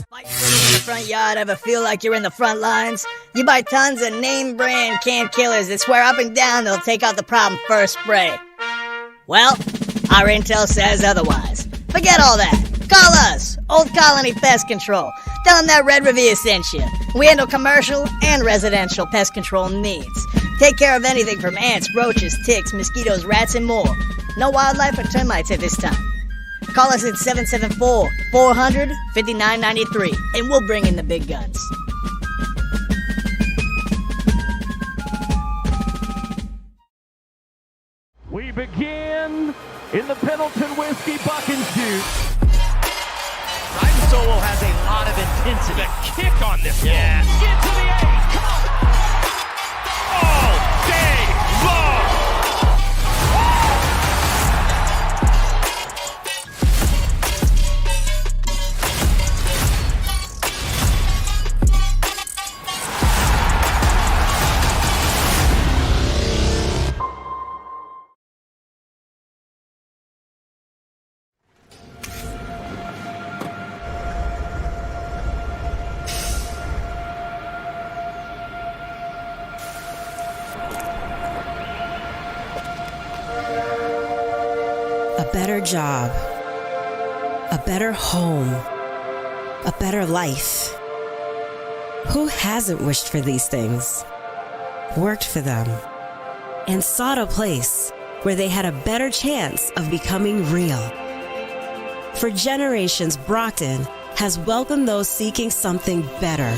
Fight in the front yard, ever feel like you're in the front lines? You buy tons of name brand canned killers that swear up and down they'll take out the problem first spray. Well, our intel says otherwise. Forget all that. Call us, Old Colony Pest Control. Tell them that Red Revere sent you. We handle commercial and residential pest control needs. Take care of anything from ants, roaches, ticks, mosquitoes, rats, and more. No wildlife or termites at this time. Call us at 774-400-5993, and we'll bring in the big guns. We begin in the Pendleton Whiskey Buck and Shoot. Ryan Solo has a lot of intensity. The kick on this one. Yeah. Get to the eight. Come on. All day long. A better job, a better home, a better life. Who hasn't wished for these things, worked for them, and sought a place where they had a better chance of becoming real? For generations, Brockton has welcomed those seeking something better.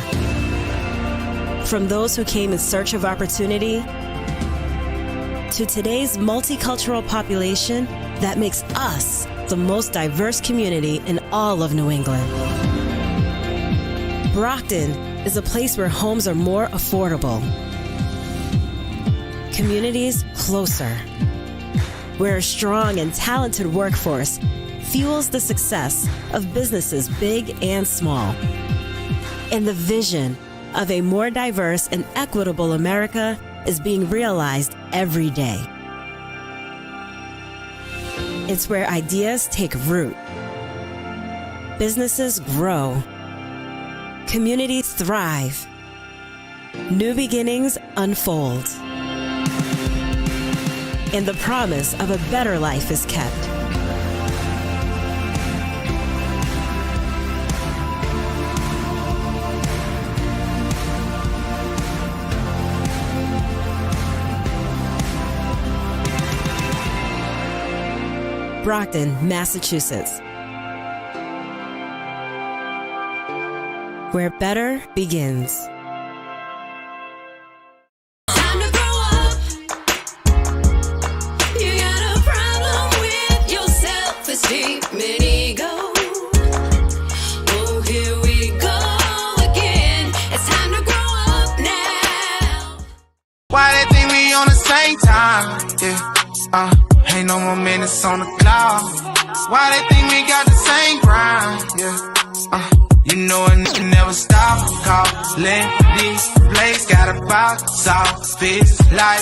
From those who came in search of opportunity to today's multicultural population that makes us the most diverse community in all of New England. Brockton is a place where homes are more affordable, communities closer, where a strong and talented workforce fuels the success of businesses big and small, and the vision of a more diverse and equitable America is being realized every day. It's where ideas take root, businesses grow, communities thrive, new beginnings unfold, and the promise of a better life is kept. Brockton, Massachusetts, where better begins. Time to grow up. You got a problem with your self-esteem and ego. Oh, here we go again. It's time to grow up now. Why they think we on the same time? Yeah, ain't no more minutes on the clock. Why they think we got the same grind? Yeah, you know a nigga never stop. Callin' this place got a box office like.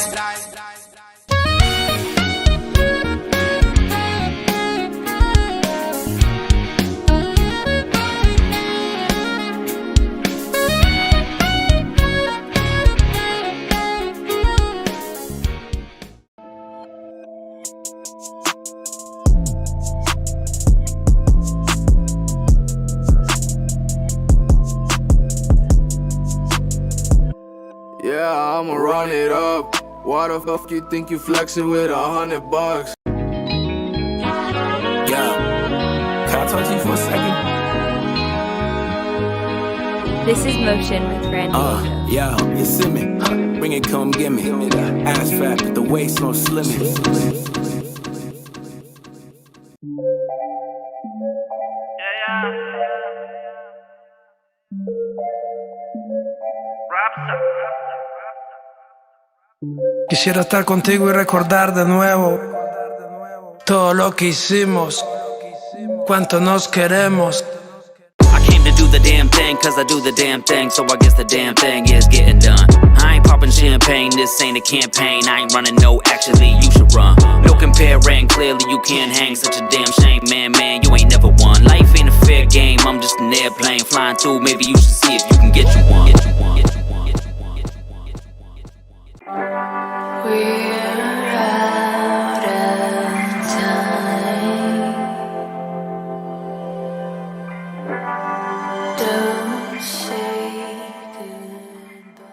Yeah, I'ma run it up. Why the fuck you think you flexing with $100? Yeah, can I talk to you for a second? This is Motion with Randy. Yeah, you see me? Bring it, come get me. Ass fat, but the waist no slimming. Quisiera estar contigo y recordar de nuevo todo lo que hicimos, cuánto nos queremos. I came to do the damn thing, cause I do the damn thing, so I guess the damn thing is getting done. I ain't popping champagne, this ain't a campaign, I ain't running, no, actually you should run. No comparing, clearly you can't hang, such a damn shame, man, you ain't never won. Life ain't a fair game. I'm just an airplane flying through. Maybe you should see if you can get you one. We're out of time. Don't say goodbye.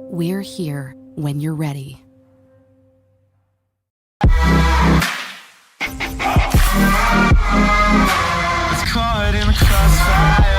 We're here when you're ready. It's caught in the crossfire.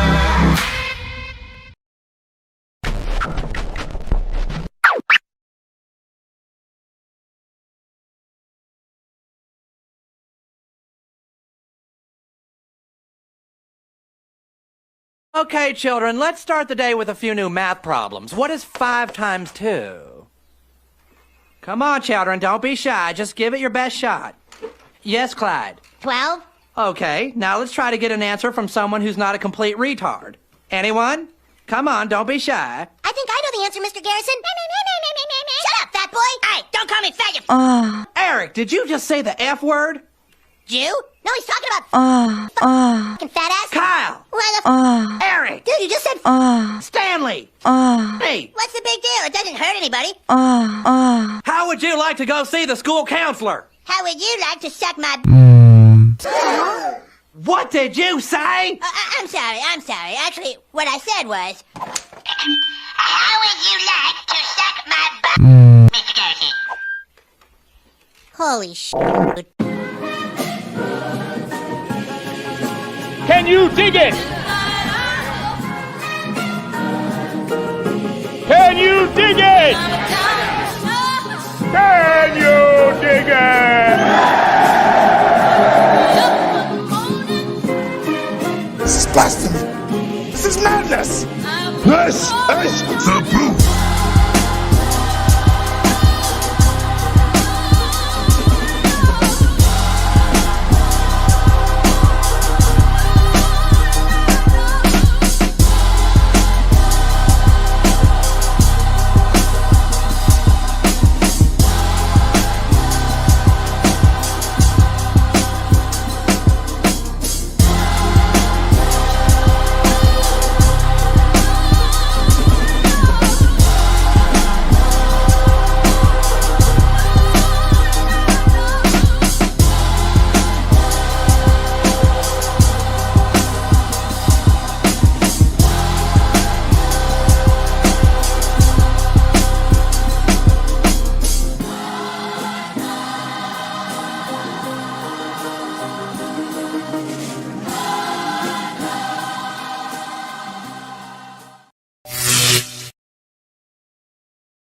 Okay, children, let's start the day with a few new math problems. What is 5 times 2? Come on, children, don't be shy. Just give it your best shot. Yes, Clyde. 12? Okay, now let's try to get an answer from someone who's not a complete retard. Anyone? Come on, don't be shy. I think I know the answer, Mr. Garrison. Shut up, fat boy! Hey, don't call me faggot! Eric, did you just say the F word? Jew? No, he's talking about fucking fat ass. Kyle! Why the Eric! Dude, you just said Stanley! Hey! What's the big deal? It doesn't hurt anybody. How would you like to go see the school counselor? How would you like to suck my... What did you say? I'm sorry. Actually, what I said was... How would you like to suck my butt, Mr. Garrison? Holy shit. Can you dig it? Can you dig it? Can you dig it? This is blasphemy. This is madness. This is the proof.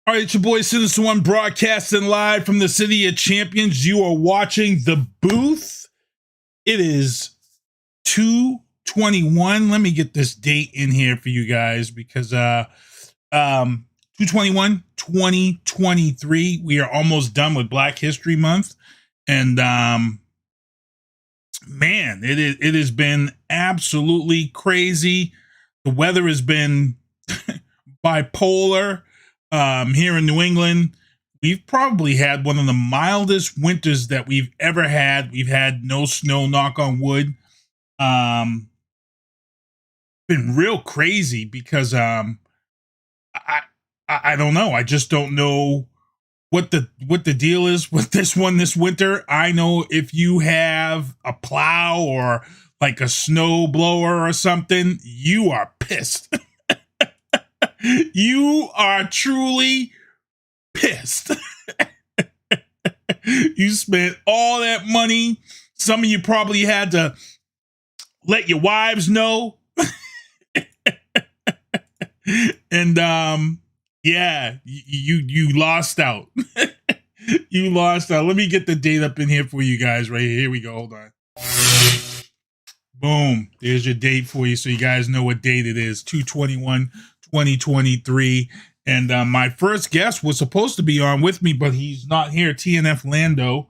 All right, it's your boy Citizen One broadcasting live from the City of Champions. You are watching The Booth. It is 2/21. Let me get this date in here for you guys because 2/21/2023. We are almost done with Black History Month, and man, it has been absolutely crazy. The weather has been bipolar. Here in New England, we've probably had one of the mildest winters that we've ever had. We've had no snow, knock on wood. Been real crazy because I don't know. I just don't know what the deal is with this winter. I know if you have a plow or like a snow blower or something, you are pissed. You are truly pissed. You spent all that money. Some of you probably had to let your wives know. And yeah, you lost out. You lost out. Let me get the date up in here for you guys right here. Here we go. Hold on. Boom. There's your date for you, so you guys know what date it is. 2/21/2023. And my first guest was supposed to be on with me, but he's not here. TNF Lando.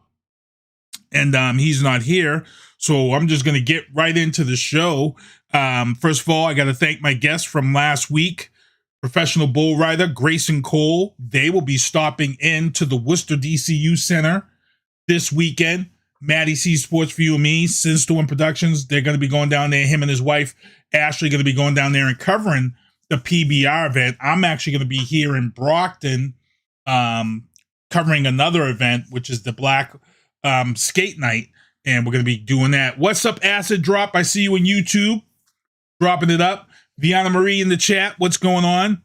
And he's not here. So I'm just going to get right into the show. First of all, I got to thank my guest from last week, professional bull rider Grayson Cole. They will be stopping into the Worcester DCU Center this weekend. Maddie C Sports for You and Me, Sinstorm Productions. They're going to be going down there. Him and his wife, Ashlie, going to be going down there and covering the PBR event. I'm actually going to be here in Brockton covering another event, which is the Black Skate Night. And we're going to be doing that. What's up, Acid Drop? I see you on YouTube. Dropping it up. Veana Marie in the chat. What's going on?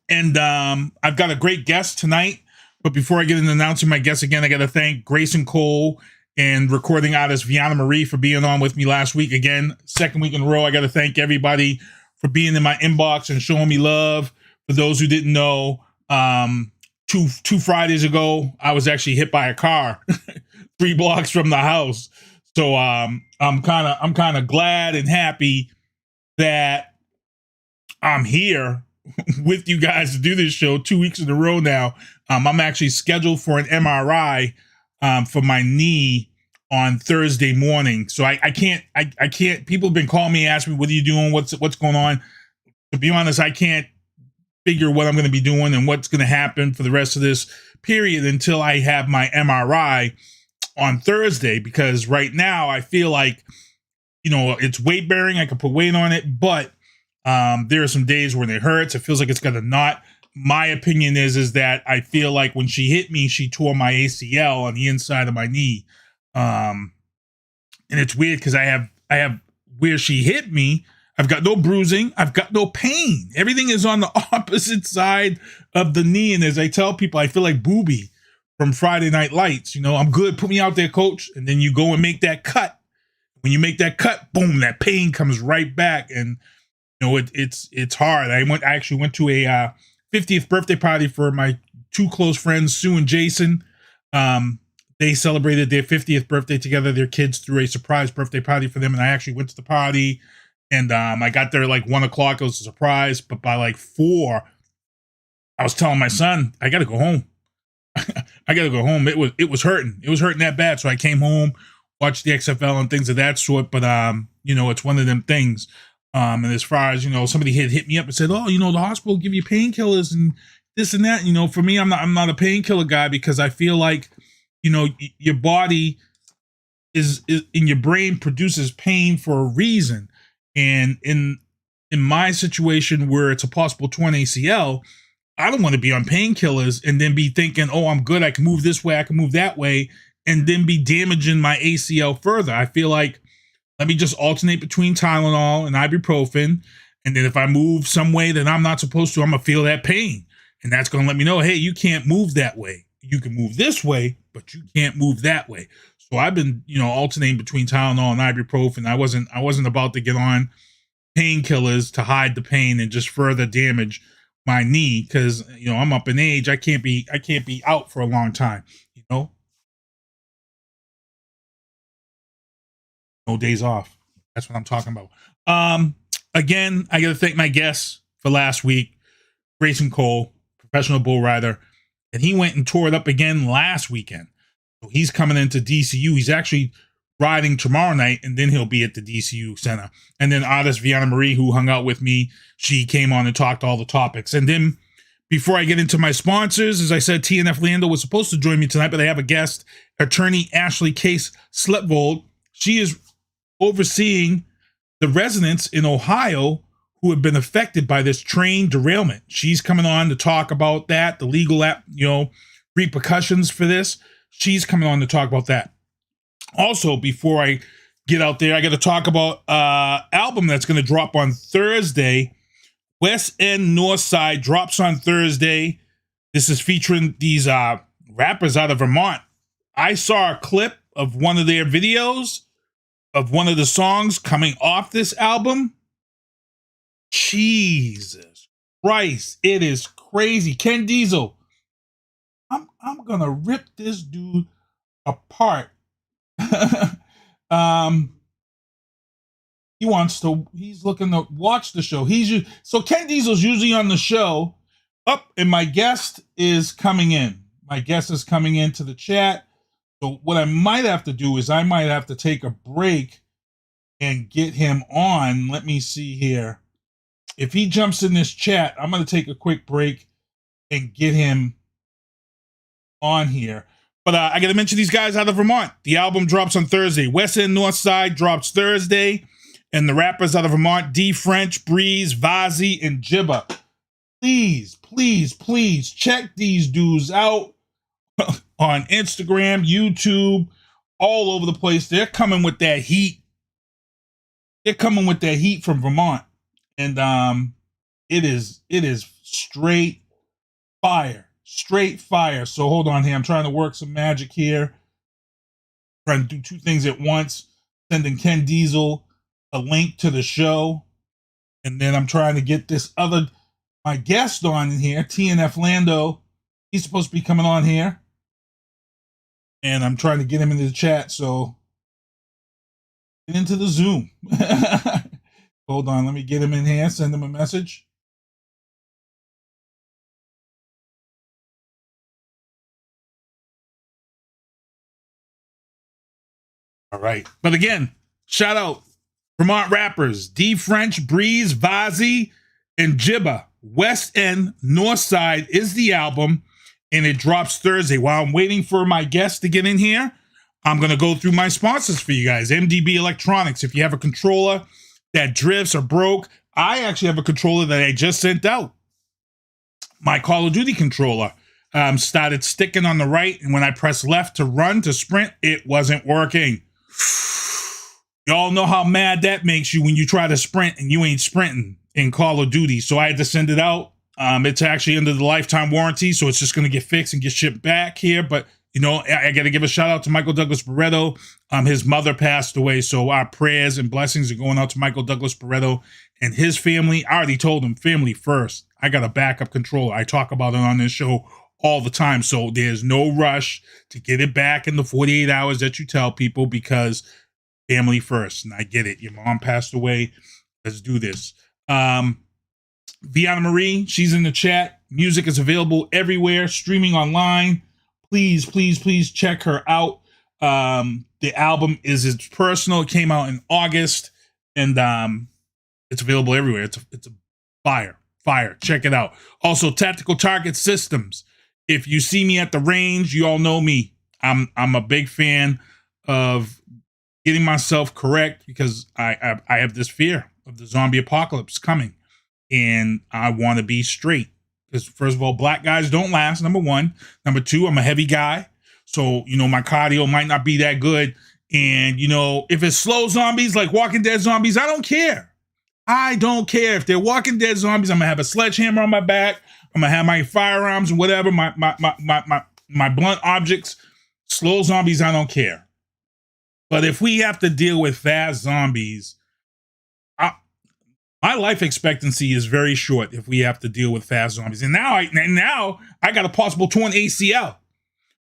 And I've got a great guest tonight. But before I get into announcing my guest again, I got to thank Grayson Cole and recording artist Veana Marie for being on with me last week. Again, second week in a row. I got to thank everybody for being in my inbox and showing me love. For those who didn't know, two Fridays ago, I was actually hit by a car 3 blocks from the house. So I'm kind of glad and happy that I'm here with you guys to do this show 2 weeks in a row now. I'm actually scheduled for an MRI for my knee on Thursday morning. So I can't, people have been calling me, asking me, what are you doing? What's going on? To be honest, I can't figure what I'm going to be doing and what's going to happen for the rest of this period until I have my MRI on Thursday, because right now I feel like, it's weight bearing. I can put weight on it, but there are some days when it hurts. It feels like it's got a knot. My opinion is that I feel like when she hit me, she tore my ACL on the inside of my knee. And it's weird because I have where she hit me, I've got no bruising. I've got no pain. Everything is on the opposite side of the knee. And as I tell people, I feel like Booby from Friday Night Lights. I'm good. Put me out there, coach. And then you go and make that cut. When you make that cut, boom, that pain comes right back. And it's hard. I actually went to a 50th birthday party for my 2 close friends, Sue and Jason. They celebrated their 50th birthday together. Their kids threw a surprise birthday party for them, and I actually went to the party. And I got there like 1 o'clock. It was a surprise, but by like 4, I was telling my son, I got to go home. I got to go home. It was hurting. It was hurting that bad. So I came home, watched the XFL and things of that sort. But it's one of them things. And as far as, somebody had hit me up and said, oh, the hospital give you painkillers and this and that. For me, I'm not a painkiller guy, because I feel like, your body is in your brain produces pain for a reason. And in my situation where it's a possible torn ACL, I don't want to be on painkillers and then be thinking, oh, I'm good. I can move this way. I can move that way. And then be damaging my ACL further. I feel like, let me just alternate between Tylenol and ibuprofen. And then if I move some way that I'm not supposed to, I'm going to feel that pain. And that's going to let me know, hey, you can't move that way. You can move this way, but you can't move that way. So I've been, alternating between Tylenol and ibuprofen. I wasn't about to get on painkillers to hide the pain and just further damage my knee, because, I'm up in age. I can't be out for a long time, No days off. That's what I'm talking about. Again, I got to thank my guests for last week, Grayson Cole, professional bull rider, and he went and tore it up again last weekend. So he's coming into DCU. He's actually riding tomorrow night, and then he'll be at the DCU Center. And then artist Veana Marie, who hung out with me, she came on and talked all the topics. And then before I get into my sponsors, as I said, TNF Lando was supposed to join me tonight, but I have a guest, attorney Ashlie Case Sletvold. She is overseeing the residents in Ohio who have been affected by this train derailment. She's coming on to talk about that, the legal repercussions for this. She's coming on to talk about that. Also, before I get out there, I got to talk about album that's going to drop on Thursday. West End Northside drops on Thursday. This is featuring these rappers out of Vermont. I saw a clip of one of their videos of one of the songs coming off this album. Jesus Christ, it is crazy. Ken Diesel, I'm gonna rip this dude apart. he's looking to watch the show. So Ken Diesel's usually on the show. And my guest is coming in. My guest is coming into the chat. So what I might have to do is I might have to take a break and get him on. Let me see here. If he jumps in this chat, I'm going to take a quick break and get him on here. But I got to mention these guys out of Vermont. The album drops on Thursday. West End North Side drops Thursday. And the rappers out of Vermont, D French, Breeze, Vazi, and Jibba. Please, please, please check these dudes out on Instagram, YouTube, all over the place. They're coming with that heat. They're coming with that heat from Vermont. And it is straight fire. Straight fire. So hold on here. I'm trying to work some magic here. Trying to do two things at once. Sending Ken Diesel a link to the show. And then I'm trying to get my guest on in here, TNF Lando. He's supposed to be coming on here. And I'm trying to get him into the chat. So get into the Zoom. Hold on. Let me get him in here. Send him a message. All right. But again, shout out Vermont rappers, D French, Breeze, Vazi, and Jibba. West End, North Side is the album, and it drops Thursday. While I'm waiting for my guest to get in here, I'm going to go through my sponsors for you guys. MDB Electronics. If you have a controller that drifts or broke, I actually have a controller that I just sent out. My Call of Duty controller started sticking on the right, and when I pressed left to run, to sprint, it wasn't working. Y'all know how mad that makes you when you try to sprint and you ain't sprinting in Call of Duty. So I had to send it out. It's actually under the lifetime warranty, so it's just going to get fixed and get shipped back here. But, you know, I got to give a shout out to Michael Douglas Barretto. His mother passed away, so our prayers and blessings are going out to Michael Douglas Barretto and his family. I already told him, family first. I got a backup controller. I talk about it on this show all the time, so there's no rush to get it back in the 48 hours that you tell people, because family first. And I get it. Your mom passed away. Let's do this. Veana Marie, she's in the chat. Music is available everywhere, streaming online. Please, please, please check her out. The album is personal. It came out in August, and it's available everywhere. It's a fire. Check it out. Also, Tactical Target Systems. If you see me at the range, you all know me. I'm a big fan of getting myself correct, because I have this fear of the zombie apocalypse coming, and I want to be straight. Because first of all, black guys don't last, number one. Number two, I'm a heavy guy, so you know my cardio might not be that good. And you know, if it's slow zombies like Walking Dead zombies, I don't care. I don't care if they're Walking Dead zombies. I'm gonna have a sledgehammer on my back. I'm gonna have my firearms and whatever, my blunt objects. Slow zombies, I don't care. But if we have to deal with fast zombies, my life expectancy is very short if we have to deal with fast zombies. And now I got a possible torn ACL.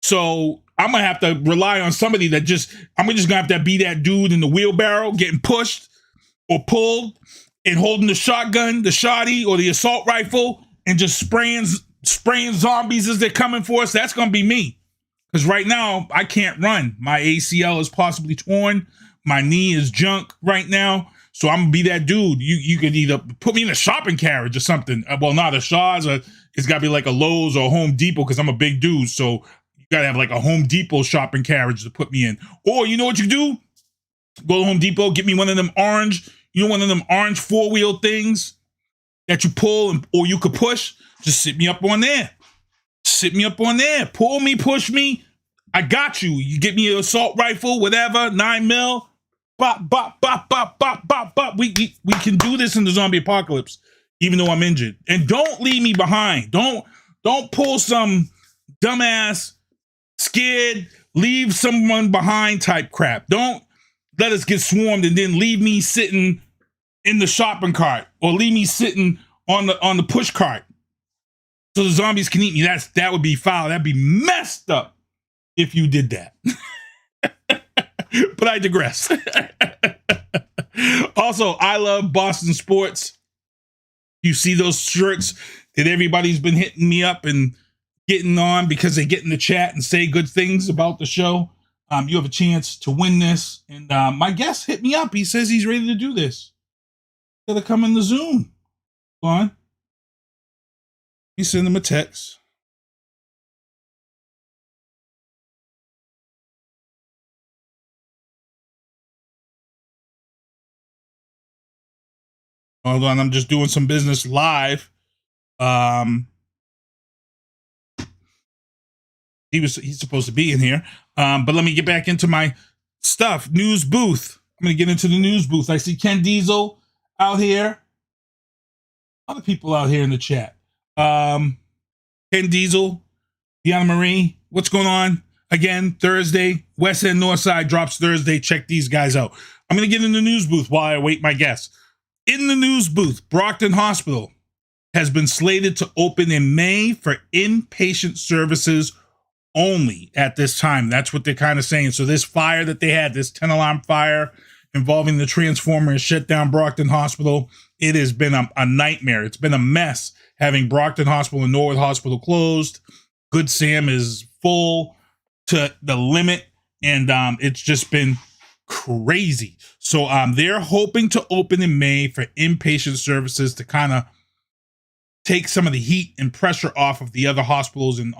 So I'm going to have to rely on somebody I'm just going to have to be that dude in the wheelbarrow getting pushed or pulled and holding the shotgun, the shotty, or the assault rifle and just spraying zombies as they're coming for us. That's going to be me. Because right now, I can't run. My ACL is possibly torn. My knee is junk right now. So I'm going to be that dude. You could either put me in a shopping carriage or something. Well, not a Shaw's. It's got to be like a Lowe's or a Home Depot, because I'm a big dude. So you got to have like a Home Depot shopping carriage to put me in. Or you know what you do? Go to Home Depot, get me one of them orange, one of them orange four-wheel things that you pull or you could push. Just sit me up on there. Sit me up on there. Pull me, push me. I got you. You get me an assault rifle, whatever, 9mm. Bop, bop, bop, bop, bop, bop, bop. We can do this in the zombie apocalypse, even though I'm injured. And don't leave me behind. Don't pull some dumbass, scared, leave someone behind type crap. Don't let us get swarmed and then leave me sitting in the shopping cart or leave me sitting on the push cart so the zombies can eat me. That would be foul. That'd be messed up if you did that. But I digress. Also, I love Boston sports. You see those shirts that everybody's been hitting me up and getting on because they get in the chat and say good things about the show. You have a chance to win this. And my guest hit me up. He says he's ready to do this. Gotta come in the Zoom. Go on. You send him a text. Hold on, I'm just doing some business live. He's supposed to be in here. But let me get back into my stuff. News booth. I'm gonna get into the news booth. I see Ken Diesel out here. Other people out here in the chat. Ken Diesel, Veana Marie. What's going on? Again, Thursday. West End Northside drops Thursday. Check these guys out. I'm gonna get in the news booth while I wait my guests. In the news booth, Brockton Hospital has been slated to open in May for inpatient services only at this time. That's what they're kind of saying. So this fire that they had, this 10-alarm fire involving the transformer, has shut down Brockton Hospital. It has been a nightmare. It's been a mess having Brockton Hospital and Norwood Hospital closed. Good Sam is full to the limit, and it's just been crazy. So they're hoping to open in May for inpatient services to kind of take some of the heat and pressure off of the other hospitals and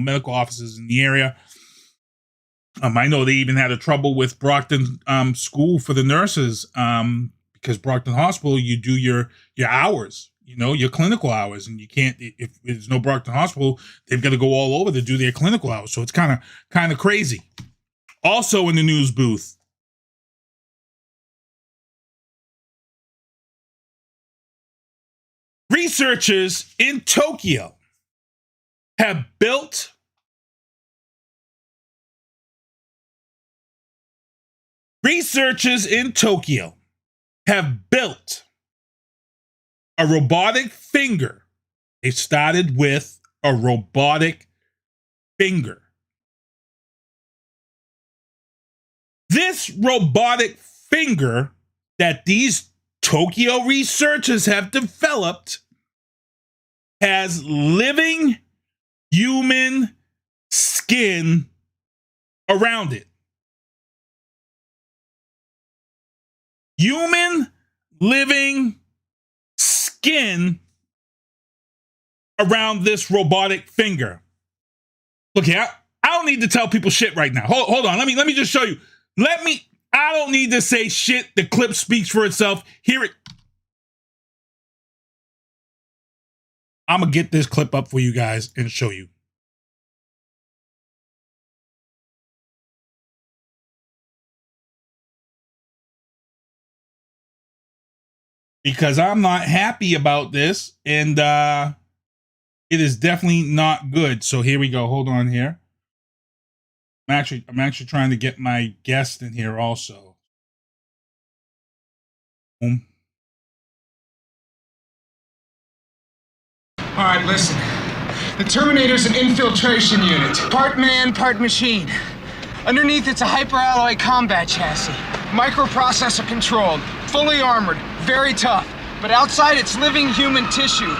medical offices in the area. I know they even had a trouble with Brockton school for the nurses because Brockton Hospital, you do your hours, your clinical hours, and you can't, if there's no Brockton Hospital, they've got to go all over to do their clinical hours. So it's kind of crazy. Also in the news booth, researchers in Tokyo have built a robotic finger. They started with a robotic finger. This robotic finger that these Tokyo researchers have developed has living human skin around it. Human living skin around this robotic finger. Look here, I don't need to tell people shit right now. Hold on, let me just show you. I don't need to say shit. The clip speaks for itself. Hear it. I'm going to get this clip up for you guys and show you. Because I'm not happy about this, and it is definitely not good. So here we go. Hold on here. I'm actually trying to get my guest in here also. All right, listen. The Terminator's an infiltration unit. Part man, part machine. Underneath, it's a hyperalloy combat chassis. Microprocessor controlled. Fully armored. Very tough. But outside, it's living human tissue.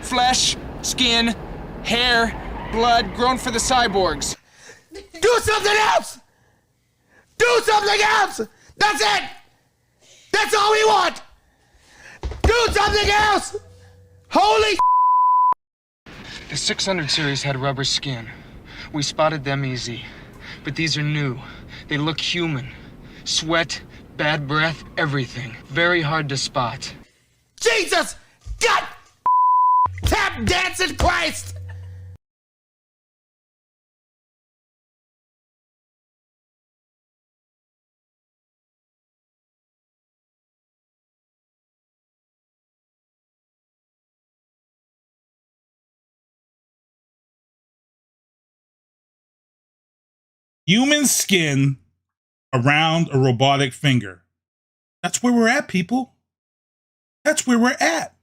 Flesh, skin, hair, blood, grown for the cyborgs. Do something else! Do something else! That's it! That's all we want! Do something else! Holy The 600 series had rubber skin. We spotted them easy. But these are new. They look human. Sweat, bad breath, everything. Very hard to spot. Jesus! God tap dancing Christ! Human skin around a robotic finger. That's where we're at, people. That's where we're at.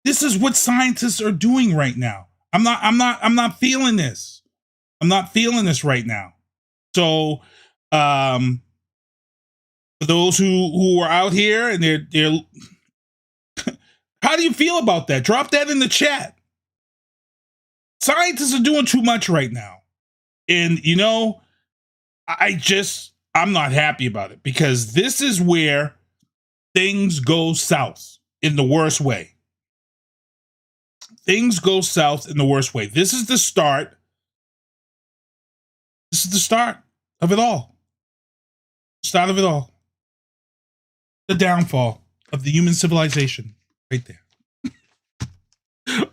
This is what scientists are doing right now. I'm not feeling this. I'm not feeling this right now. So, For those who are out here and they're how do you feel about that? Drop that in the chat. Scientists are doing too much right now. And, you know, I'm not happy about it because this is where things go south in the worst way. Things go south in the worst way. This is the start. This is the start of it all. Start of it all. The downfall of the human civilization. Right there.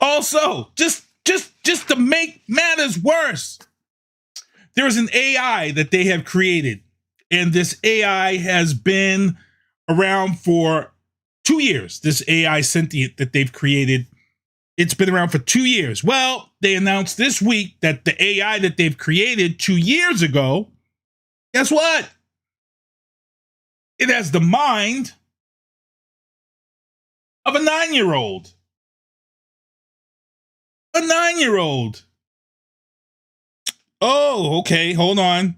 Also, just to make matters worse, there's an AI that they have created, and this AI has been around for 2 years. This AI sentient that they've created, it's been around for 2 years. Well, they announced this week that the AI that they've created 2 years ago, guess what? It has the mind of a 9-year-old. A 9-year-old. Oh, okay. Hold on.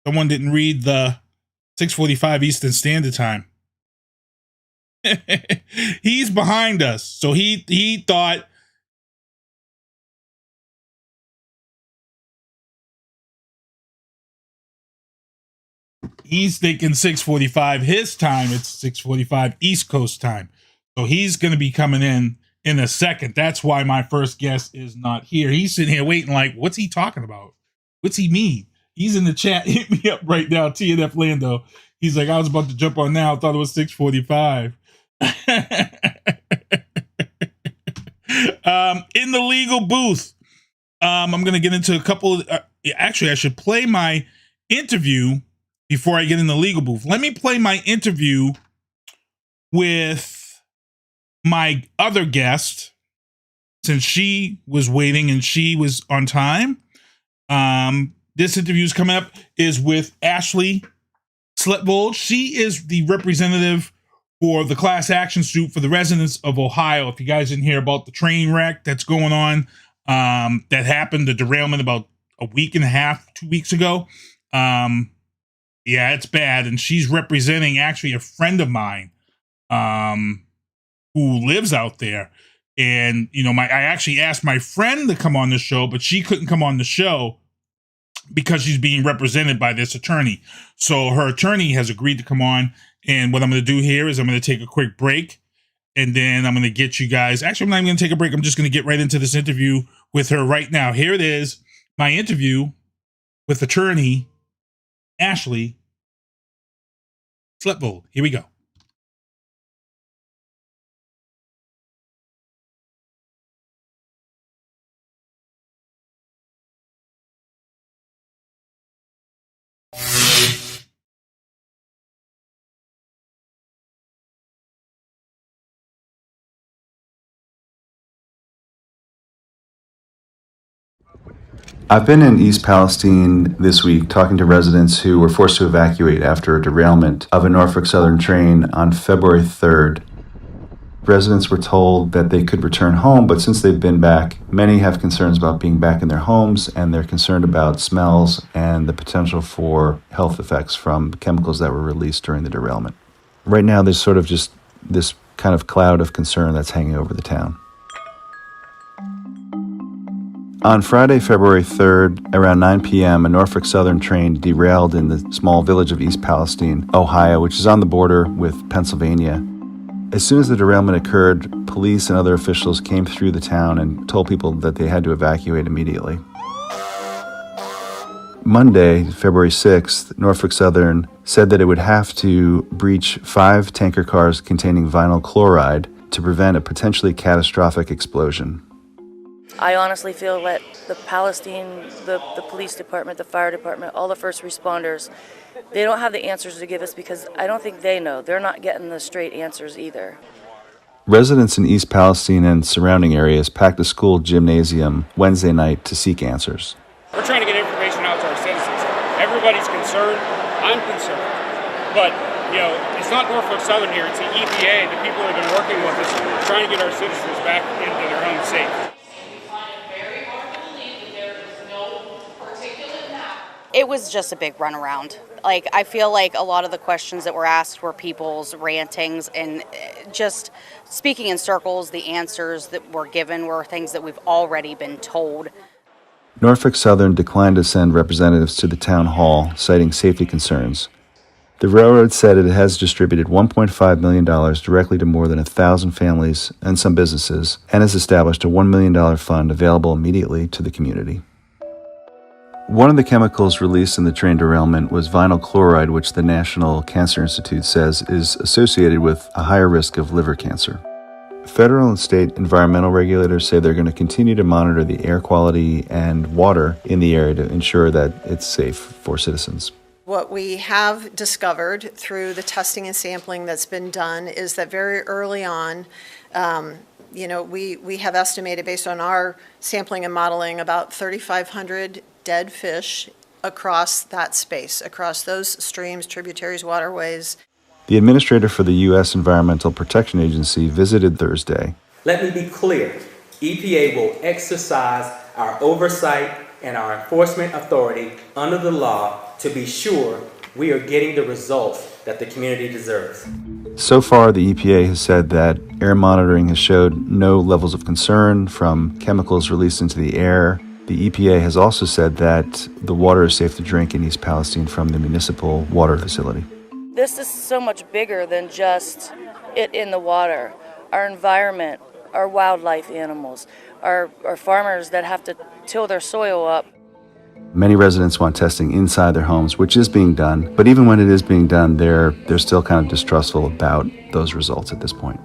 Someone didn't read the 6:45 Eastern Standard Time. He's behind us. So he thought he's thinking 6:45 his time. It's 6:45 East Coast time. So he's going to be coming in a second. That's why my first guest is not here. He's sitting here waiting like, what's he talking about? What's he mean? He's in the chat. Hit me up right now, TNF Lando. He's like, I was about to jump on now. I thought it was 6:45. In the legal booth, I'm going to get into a couple of, actually, I should play my interview before I get in the legal booth. Let me play my interview with my other guest, since she was waiting and she was on time. This interview is coming up is with Ashlie Sletvold. She is the representative for the class action suit for the residents of Ohio. If you guys didn't hear about the train wreck that's going on, that happened, the derailment about a week and a half, 2 weeks ago. Yeah, it's bad. And she's representing actually a friend of mine, who lives out there. And, you know, I actually asked my friend to come on the show, but she couldn't come on the show because she's being represented by this attorney. So her attorney has agreed to come on. And what I'm going to do here is I'm going to take a quick break, and then I'm going to get you guys. Actually, I'm not even going to take a break. I'm just going to get right into this interview with her right now. Here it is, my interview with attorney Ashlie Sletvold. Here we go. I've been in East Palestine this week talking to residents who were forced to evacuate after a derailment of a Norfolk Southern train on February 3rd. Residents were told that they could return home, but since they've been back, many have concerns about being back in their homes, and they're concerned about smells and the potential for health effects from chemicals that were released during the derailment. Right now, there's sort of just this kind of cloud of concern that's hanging over the town. On Friday, February 3rd, around 9 p.m., a Norfolk Southern train derailed in the small village of East Palestine, Ohio, which is on the border with Pennsylvania. As soon as the derailment occurred, police and other officials came through the town and told people that they had to evacuate immediately. Monday, February 6th, Norfolk Southern said that it would have to breach 5 tanker cars containing vinyl chloride to prevent a potentially catastrophic explosion. I honestly feel that the Palestine, the police department, the fire department, all the first responders, they don't have the answers to give us because I don't think they know. They're not getting the straight answers either. Residents in East Palestine and surrounding areas packed a school gymnasium Wednesday night to seek answers. We're trying to get information out to our citizens. Everybody's concerned. I'm concerned. But, you know, it's not Norfolk Southern here. It's the EPA, the people that have been working with us, trying to get our citizens back into their home safe. It was just a big runaround. Like, I feel like a lot of the questions that were asked were people's rantings and just speaking in circles. The answers that were given were things that we've already been told. Norfolk Southern declined to send representatives to the town hall, citing safety concerns. The railroad said it has distributed $1.5 million directly to more than 1,000 families and some businesses, and has established a $1 million fund available immediately to the community. One of the chemicals released in the train derailment was vinyl chloride, which the National Cancer Institute says is associated with a higher risk of liver cancer. Federal and state environmental regulators say they're going to continue to monitor the air quality and water in the area to ensure that it's safe for citizens. What we have discovered through the testing and sampling that's been done is that very early on, we have estimated based on our sampling and modeling about 3,500 dead fish across that space, across those streams, tributaries, waterways. The administrator for the U.S. Environmental Protection Agency visited Thursday. Let me be clear. EPA will exercise our oversight and our enforcement authority under the law to be sure we are getting the results that the community deserves. So far, the EPA has said that air monitoring has showed no levels of concern from chemicals released into the air. The EPA has also said that the water is safe to drink in East Palestine from the municipal water facility. This is so much bigger than just it in the water. Our environment, our wildlife animals, our farmers that have to till their soil up. Many residents want testing inside their homes, which is being done. But even when it is being done, they're still kind of distrustful about those results at this point.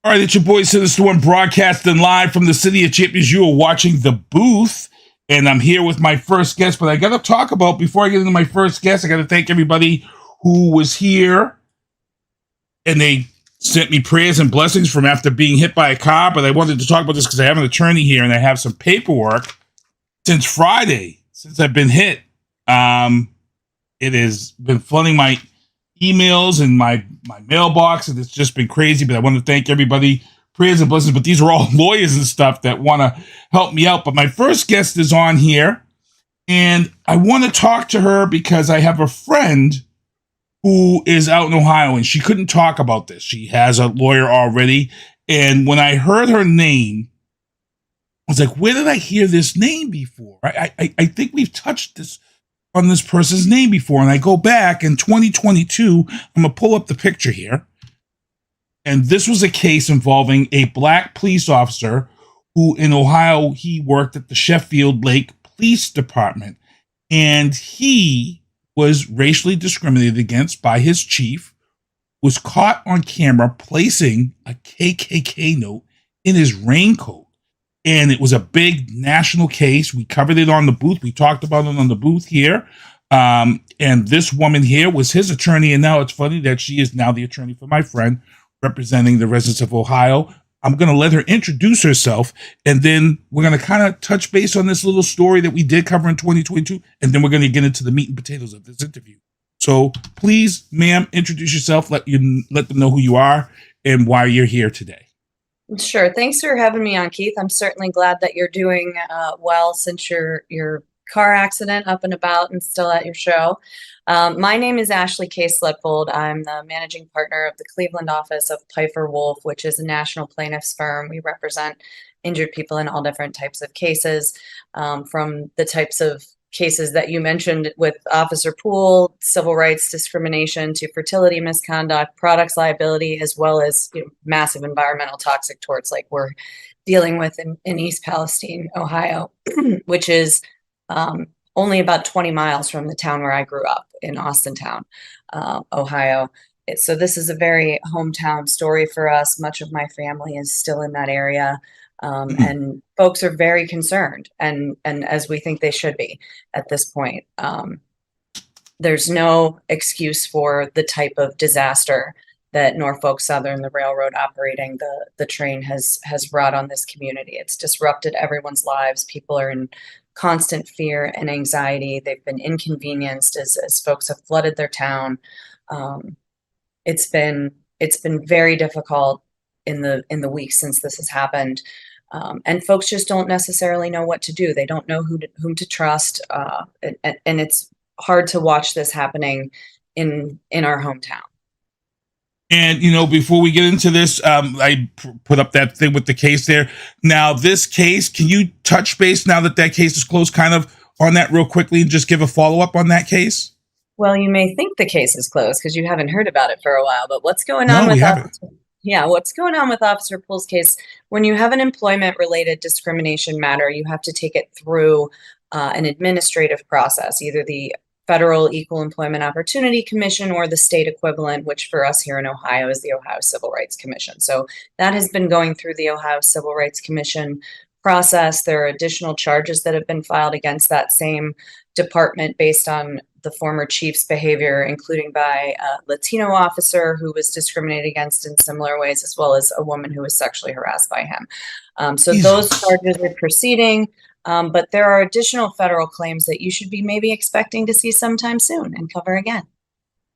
All right, it's your boy Sinister One broadcasting live from the City of Champions. You are watching The Booth, and I'm here with my first guest. But I got to talk about, before I get into my first guest, I got to thank everybody who was here, and they sent me prayers and blessings from after being hit by a car. But I wanted to talk about this because I have an attorney here, and I have some paperwork. Since Friday, since I've been hit, it has been flooding my emails and my mailbox, and it's just been crazy. But I want to thank everybody, prayers and blessings. But these are all lawyers and stuff that want to help me out. But my first guest is on here, and I want to talk to her because I have a friend who is out in Ohio, and she couldn't talk about this. She has a lawyer already, and when I heard her name, I was like, where did I hear this name before? I think we've touched this on this person's name before. And I go back in 2022, I'm going to pull up the picture here. And this was a case involving a black police officer who in Ohio, he worked at the Sheffield Lake Police Department. And he was racially discriminated against by his chief, was caught on camera placing a KKK note in his raincoat. And it was a big national case. We covered it on the booth. We talked about it on the booth here. And this woman here was his attorney. And now it's funny that she is now the attorney for my friend representing the residents of Ohio. I'm going to let her introduce herself. And then we're going to kind of touch base on this little story that we did cover in 2022. And then we're going to get into the meat and potatoes of this interview. So please, ma'am, introduce yourself. Let them know who you are and why you're here today. Sure. Thanks for having me on, Keith. I'm certainly glad that you're doing well since your car accident, up and about and still at your show. My name is Ashlie K. Sletvold. I'm the managing partner of the Cleveland office of Pfeiffer Wolf, which is a national plaintiffs firm. We represent injured people in all different types of cases, from the types of cases that you mentioned with Officer Poole, civil rights discrimination, to fertility misconduct, products liability, as well as massive environmental toxic torts like we're dealing with in East Palestine, Ohio, which is only about 20 miles from the town where I grew up in Austintown, Ohio. So this is a very hometown story for us. Much of my family is still in that area. And folks are very concerned, and as we think they should be at this point. There's no excuse for the type of disaster that Norfolk Southern, the railroad operating the train, has brought on this community. It's disrupted everyone's lives. People are in constant fear and anxiety. They've been inconvenienced as folks have flooded their town. It's been very difficult in the weeks since this has happened. And folks just don't necessarily know what to do. They don't know whom to trust. And it's hard to watch this happening in our hometown. And, before we get into this, I put up that thing with the case there. Now, this case, can you touch base now that case is closed kind of on that real quickly and just give a follow-up on that case? Well, you may think the case is closed because you haven't heard about it for a while, but what's going on with what's going on with Officer Poole's case, when you have an employment-related discrimination matter, you have to take it through an administrative process, either the Federal Equal Employment Opportunity Commission or the state equivalent, which for us here in Ohio is the Ohio Civil Rights Commission. So that has been going through the Ohio Civil Rights Commission process. There are additional charges that have been filed against that same department based on the former chief's behavior, including by a Latino officer who was discriminated against in similar ways, as well as a woman who was sexually harassed by him. So those charges are proceeding. But there are additional federal claims that you should be maybe expecting to see sometime soon and cover again.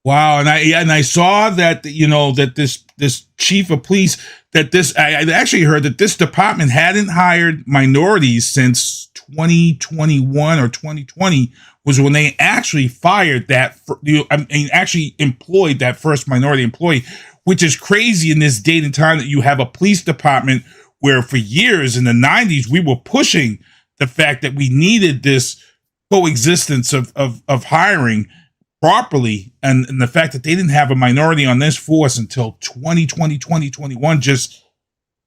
Wow, and I saw that that this chief of police I actually heard that this department hadn't hired minorities since 2021 or 2020 was when they actually fired actually employed that first minority employee, which is crazy in this date and time that you have a police department where for years in the 90s we were pushing the fact that we needed this coexistence of hiring properly, and the fact that they didn't have a minority on this force until 2020, 2021,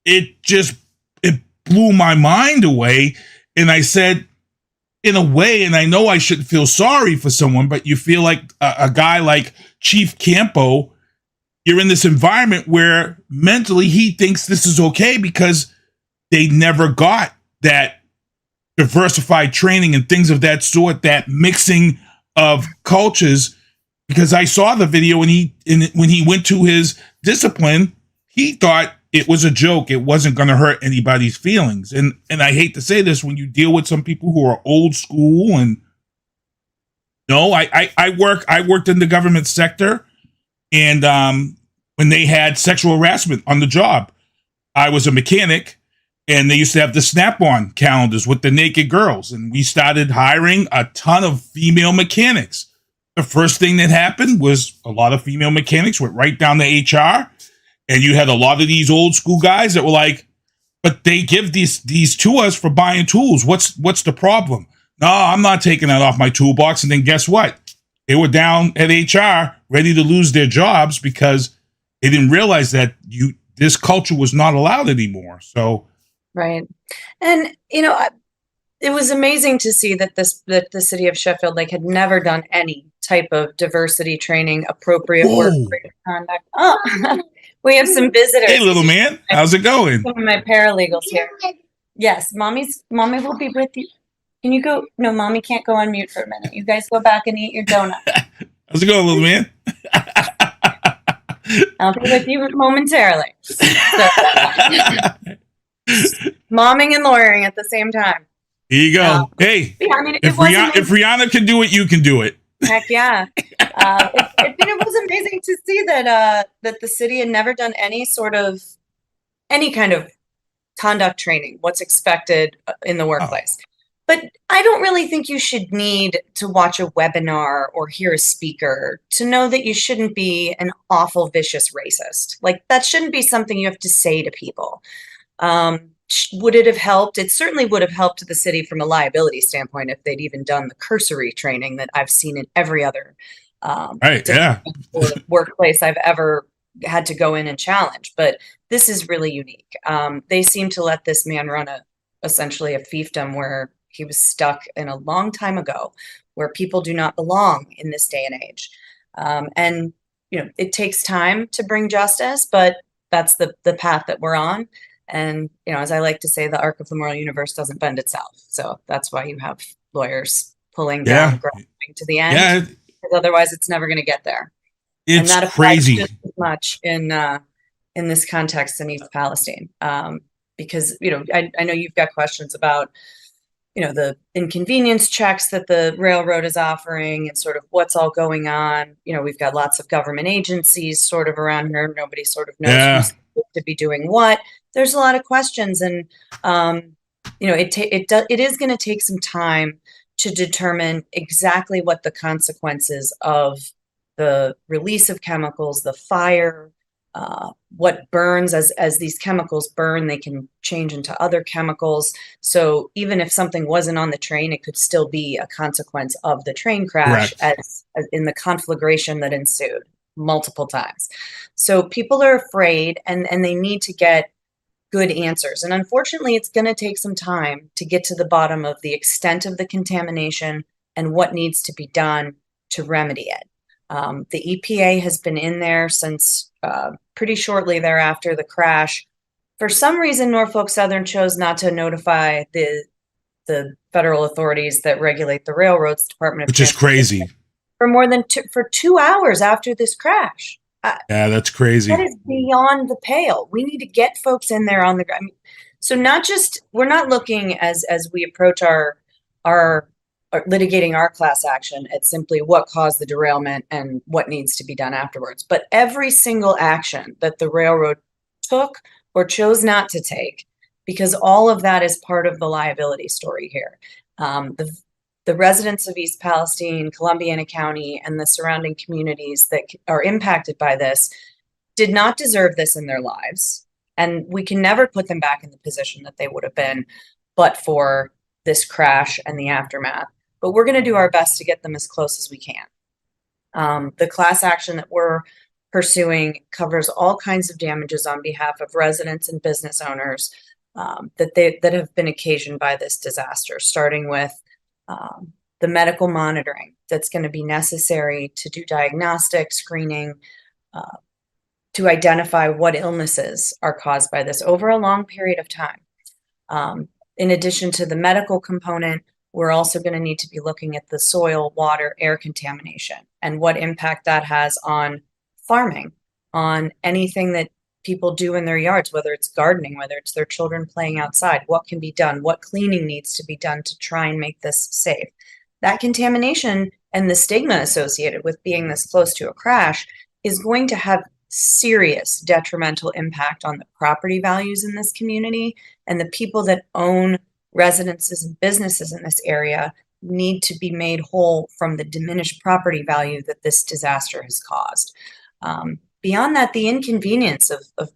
it blew my mind away. And I said, in a way, and I know I shouldn't feel sorry for someone, but you feel like a guy like Chief Campo, you're in this environment where mentally he thinks this is okay because they never got that diversified training and things of that sort, that mixing of cultures. Because I saw the video when he went to his discipline, he thought it was a joke. It wasn't going to hurt anybody's feelings. And I hate to say this, when you deal with some people who are old school, and I worked in the government sector, and when they had sexual harassment on the job, I was a mechanic. And they used to have the Snap-on calendars with the naked girls. And we started hiring a ton of female mechanics. The first thing that happened was a lot of female mechanics went right down to HR. And you had a lot of these old school guys that were like, but they give these to us for buying tools. What's the problem? No, I'm not taking that off my toolbox. And then guess what? They were down at HR ready to lose their jobs because they didn't realize that this culture was not allowed anymore. So... Right. And, it was amazing to see that the city of Sheffield had never done any type of diversity training, appropriate work conduct. Oh, we have some visitors. Hey, little man. How's it going? Some of my paralegals here. Yes, mommy will be with you. Can you go? No, mommy can't go on mute for a minute. You guys go back and eat your donut. How's it going, little man? I'll be with you momentarily. So, momming and lawyering at the same time. Here you go. Hey, yeah, I mean, if Rihanna can do it, you can do it. Heck yeah. It was amazing to see that the city had never done any kind of conduct training, what's expected in the workplace. But I don't really think you should need to watch a webinar or hear a speaker to know that you shouldn't be an awful, vicious racist. That shouldn't be something you have to say to people. Would it have helped? It certainly would have helped the city from a liability standpoint if they'd even done the cursory training that I've seen in every other workplace I've ever had to go in and challenge. But this is really unique. They seem to let this man run essentially a fiefdom where he was stuck in a long time ago, where people do not belong in this day and age. And it takes time to bring justice, but that's the path that we're on. And, as I like to say, the arc of the moral universe doesn't bend itself. So that's why you have lawyers pulling down, grinding to the end. Yeah. Because otherwise it's never going to get there. It's and that crazy. Just as much in this context in East Palestine. Because, I know you've got questions about the inconvenience checks that the railroad is offering and sort of what's all going on. We've got lots of government agencies sort of around here. Nobody sort of knows who's supposed to be doing what. There's a lot of questions, and it is going to take some time to determine exactly what the consequences of the release of chemicals, the fire, what burns. As these chemicals burn, they can change into other chemicals. So even if something wasn't on the train, it could still be a consequence of the train crash, as in the conflagration that ensued multiple times. So people are afraid, and they need to get good answers. And unfortunately, it's going to take some time to get to the bottom of the extent of the contamination and what needs to be done to remedy it. The EPA has been in there since pretty shortly thereafter the crash. For some reason, Norfolk Southern chose not to notify the federal authorities that regulate the railroads, Department of Which is crazy. For more than 2 hours after this crash. Yeah, that's crazy. That is beyond the pale. We need to get folks in there on the ground. So we're not looking as we approach our litigating our class action at simply what caused the derailment and what needs to be done afterwards. But every single action that the railroad took or chose not to take, because all of that is part of the liability story here. The residents of East Palestine, Columbiana County, and the surrounding communities that are impacted by this did not deserve this in their lives. And we can never put them back in the position that they would have been but for this crash and the aftermath. But we're going to do our best to get them as close as we can. The class action that we're pursuing covers all kinds of damages on behalf of residents and business owners that have been occasioned by this disaster, starting with the medical monitoring that's going to be necessary to do diagnostic screening, to identify what illnesses are caused by this over a long period of time. In addition to the medical component, we're also going to need to be looking at the soil, water, air contamination and what impact that has on farming, on anything that people do in their yards, whether it's gardening, whether it's their children playing outside, what can be done, what cleaning needs to be done to try and make this safe. That contamination and the stigma associated with being this close to a crash is going to have serious detrimental impact on the property values in this community, and the people that own residences and businesses in this area need to be made whole from the diminished property value that this disaster has caused. Beyond that, the inconvenience of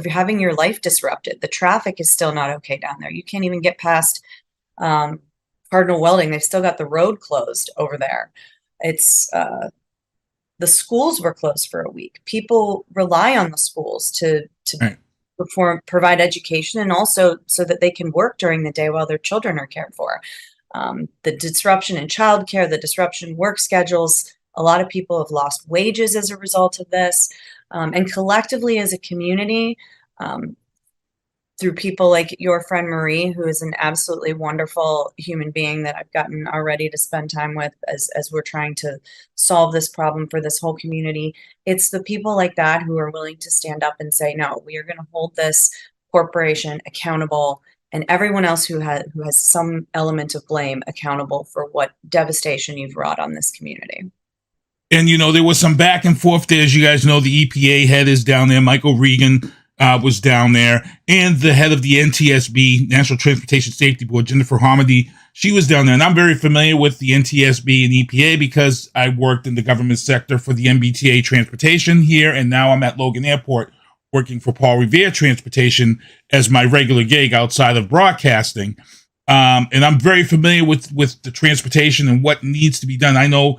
having your life disrupted. The traffic is still not okay down there. You can't even get past Cardinal Welding. They've still got the road closed over there. It's the schools were closed for a week. People rely on the schools to provide education, and also so that they can work during the day while their children are cared for. The disruption in childcare, the disruption in work schedules. A lot of people have lost wages as a result of this. And collectively as a community, through people like your friend Marie, who is an absolutely wonderful human being that I've gotten already to spend time with as we're trying to solve this problem for this whole community. It's the people like that who are willing to stand up and say, no, we are going to hold this corporation accountable, and everyone else who has some element of blame accountable for what devastation you've wrought on this community. And, there was some back and forth there. As you guys know, the EPA head is down there. Michael Regan was down there. And the head of the NTSB, National Transportation Safety Board, Jennifer Hamady, she was down there. And I'm very familiar with the NTSB and EPA because I worked in the government sector for the MBTA transportation here. And now I'm at Logan Airport working for Paul Revere Transportation as my regular gig outside of broadcasting. And I'm very familiar with the transportation and what needs to be done. I know,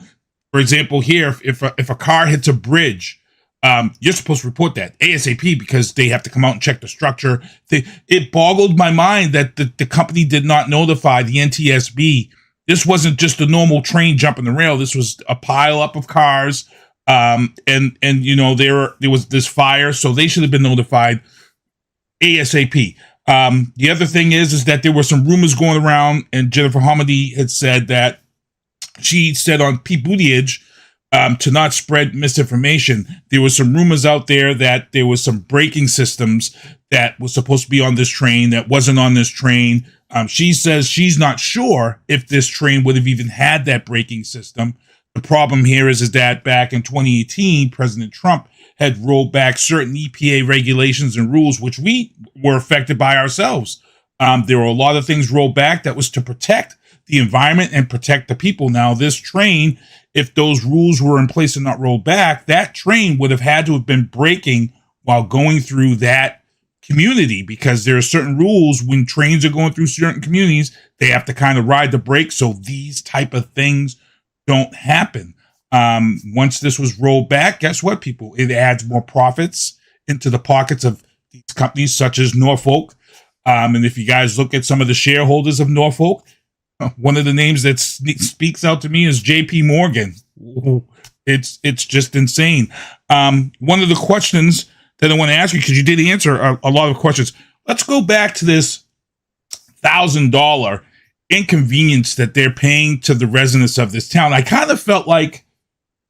for example, here, if a car hits a bridge, you're supposed to report that ASAP because they have to come out and check the structure. It boggled my mind that the company did not notify the NTSB. This wasn't just a normal train jumping the rail. This was a pile up of cars, and there was this fire, so they should have been notified ASAP. The other thing is that there were some rumors going around, and Jennifer Hamady had said that she said on Pete Buttigieg to not spread misinformation. There was some rumors out there that there was some braking systems that was supposed to be on this train that wasn't on this train. She says she's not sure if this train would have even had that braking system. The problem here is that back in 2018, President Trump had rolled back certain EPA regulations and rules, which we were affected by ourselves. There were a lot of things rolled back that was to protect the environment and protect the people. Now, this train, if those rules were in place and not rolled back, that train would have had to have been braking while going through that community, because there are certain rules when trains are going through certain communities, they have to kind of ride the brakes so these type of things don't happen. Once this was rolled back, guess what, people? It adds more profits into the pockets of these companies such as Norfolk. And if you guys look at some of the shareholders of Norfolk, one of the names that speaks out to me is JP Morgan. It's just insane. One of the questions that I want to ask you, because you did answer a lot of questions. Let's go back to this $1,000 inconvenience that they're paying to the residents of this town. I kind of felt like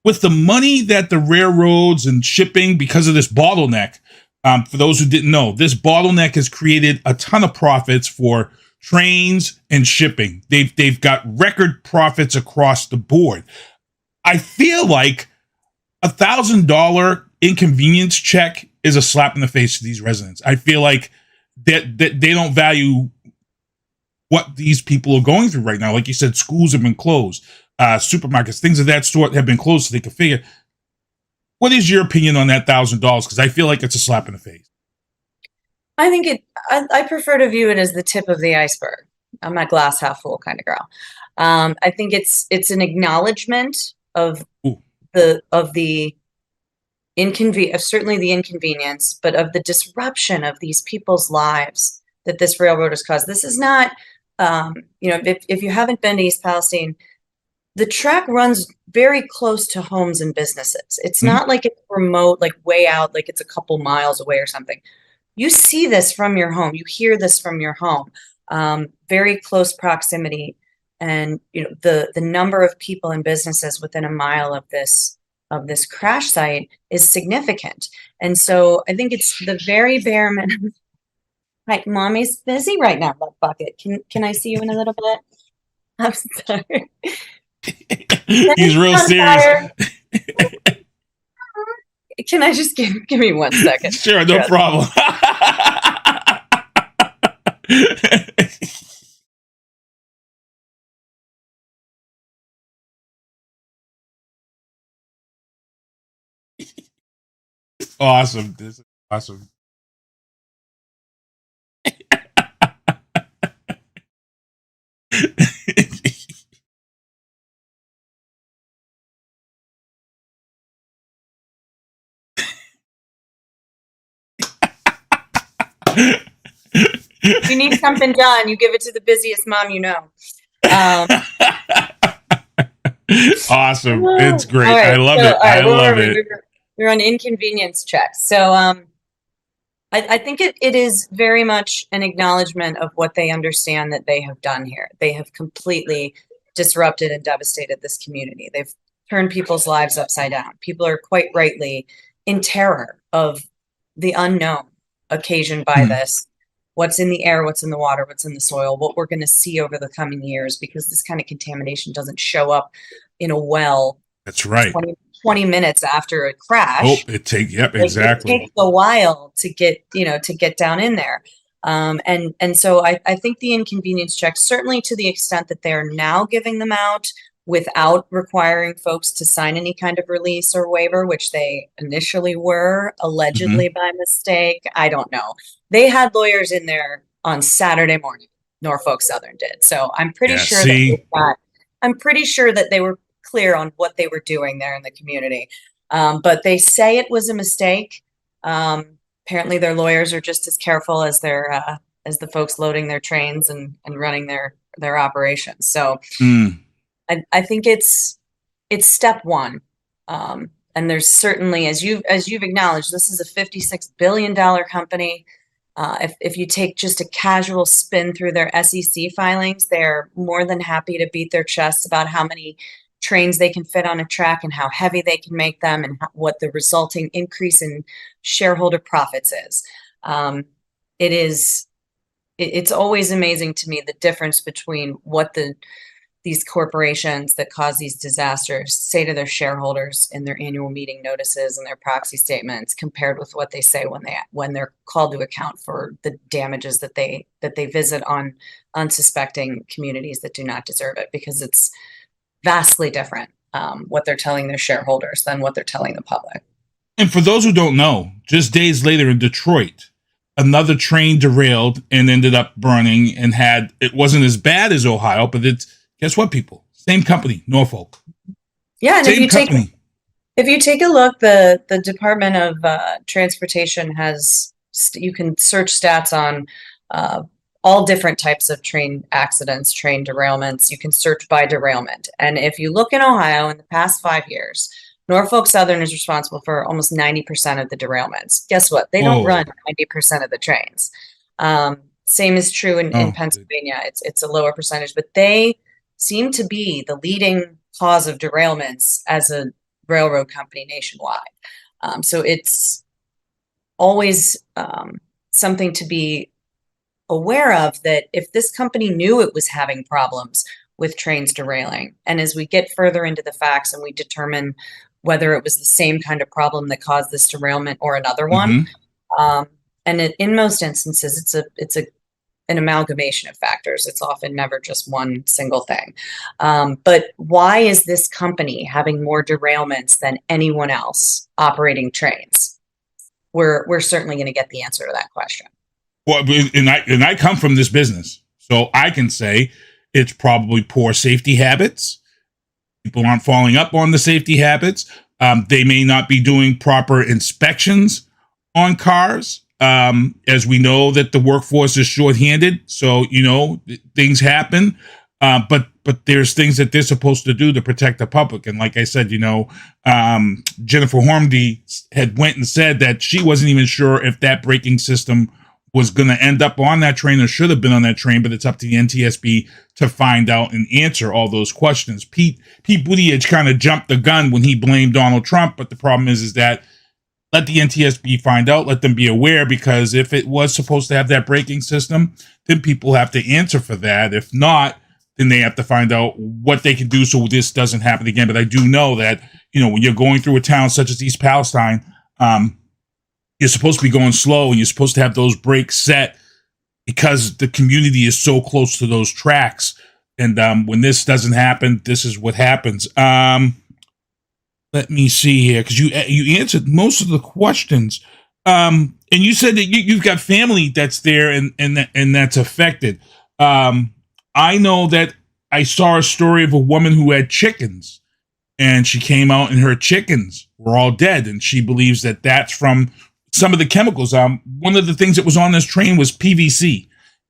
with the money that the railroads and shipping, because of this bottleneck, for those who didn't know, this bottleneck has created a ton of profits for trains and shipping. They've got record profits across the board. I feel like $1,000 inconvenience check is a slap in the face to these residents. I feel like that they don't value what these people are going through right now. Like you said, schools have been closed, supermarkets, things of that sort have been closed, so they can figure. What is your opinion on that $1,000? Because I feel like it's a slap in the face. I think I prefer to view it as the tip of the iceberg. I'm a glass half full kind of girl. I think it's an acknowledgement of the certainly the inconvenience, but of the disruption of these people's lives that this railroad has caused. This is not, if you haven't been to East Palestine, the track runs very close to homes and businesses. It's not like it's remote, like way out, like it's a couple miles away or something. You see this from your home. You hear this from your home. Very close proximity, and the number of people and businesses within a mile of this crash site is significant. And so I think it's the very bare minimum. Right, mommy's busy right now, Love Bucket. Can I see you in a little bit? I'm sorry. He's real serious. Can I just give me 1 second? Sure, no problem. Awesome. This is awesome. If you need something done, you give it to the busiest mom you know. Awesome. It's great. Right, I love it. I love it. We're on inconvenience checks. So I think it is very much an acknowledgement of what they understand that they have done here. They have completely disrupted and devastated this community. They've turned people's lives upside down. People are quite rightly in terror of the unknown occasioned by this. What's in the air, what's in the water, what's in the soil, what we're going to see over the coming years, because this kind of contamination doesn't show up in a well. That's right. 20 minutes after a crash. Oh, exactly. It takes a while to get down in there. And so I think the inconvenience checks, certainly to the extent that they're now giving them out without requiring folks to sign any kind of release or waiver, which they initially were, allegedly by mistake. I don't know. They had lawyers in there on Saturday morning. Norfolk Southern did. So I'm pretty sure that they were clear on what they were doing there in the community. But they say it was a mistake. Apparently their lawyers are just as careful as as the folks loading their trains and running their operations. So I think it's step one. And there's certainly, as you've acknowledged, this is a $56 billion company. If you take just a casual spin through their SEC filings, they're more than happy to beat their chests about how many trains they can fit on a track and how heavy they can make them and what the resulting increase in shareholder profits is. It it's always amazing to me the difference between what these corporations that cause these disasters say to their shareholders in their annual meeting notices and their proxy statements compared with what they say when they're called to account for the damages that they visit on unsuspecting communities that do not deserve it, because it's vastly different what they're telling their shareholders than what they're telling the public. And for those who don't know, just days later in Detroit, another train derailed and ended up burning, and it wasn't as bad as Ohio, but guess what, people? Same company, Norfolk. Yeah, and Same company. if you take a look, the Department of Transportation you can search stats on all different types of train accidents, train derailments. You can search by derailment. And if you look in Ohio in the past 5 years, Norfolk Southern is responsible for almost 90% of the derailments. Guess what? They don't run 90% of the trains. Same is true in Pennsylvania. It's a lower percentage, but they seem to be the leading cause of derailments as a railroad company nationwide. So it's always something to be aware of, that if this company knew it was having problems with trains derailing, and as we get further into the facts and we determine whether it was the same kind of problem that caused this derailment or another one, and in most instances it's an amalgamation of factors. It's often never just one single thing. But why is this company having more derailments than anyone else operating trains? We're certainly going to get the answer to that question. Well, and I come from this business, so I can say it's probably poor safety habits. People aren't following up on the safety habits. They may not be doing proper inspections on cars. As we know that the workforce is shorthanded, so things happen. But there's things that they're supposed to do to protect the public. And like I said, Jennifer Hornby had went and said that she wasn't even sure if that braking system was going to end up on that train or should have been on that train, but it's up to the NTSB to find out and answer all those questions. Pete Buttigieg kind of jumped the gun when he blamed Donald Trump, but the problem is that let the NTSB find out, let them be aware, because if it was supposed to have that braking system, then people have to answer for that. If not, then they have to find out what they can do so this doesn't happen again. But I do know that, when you're going through a town such as East Palestine, you're supposed to be going slow and you're supposed to have those brakes set because the community is so close to those tracks. And when this doesn't happen, this is what happens. Let me see here, because you answered most of the questions. And you said that you've got family that's there and that's affected. I know that I saw a story of a woman who had chickens, and she came out and her chickens were all dead, and she believes that that's from some of the chemicals. One of the things that was on this train was PVC.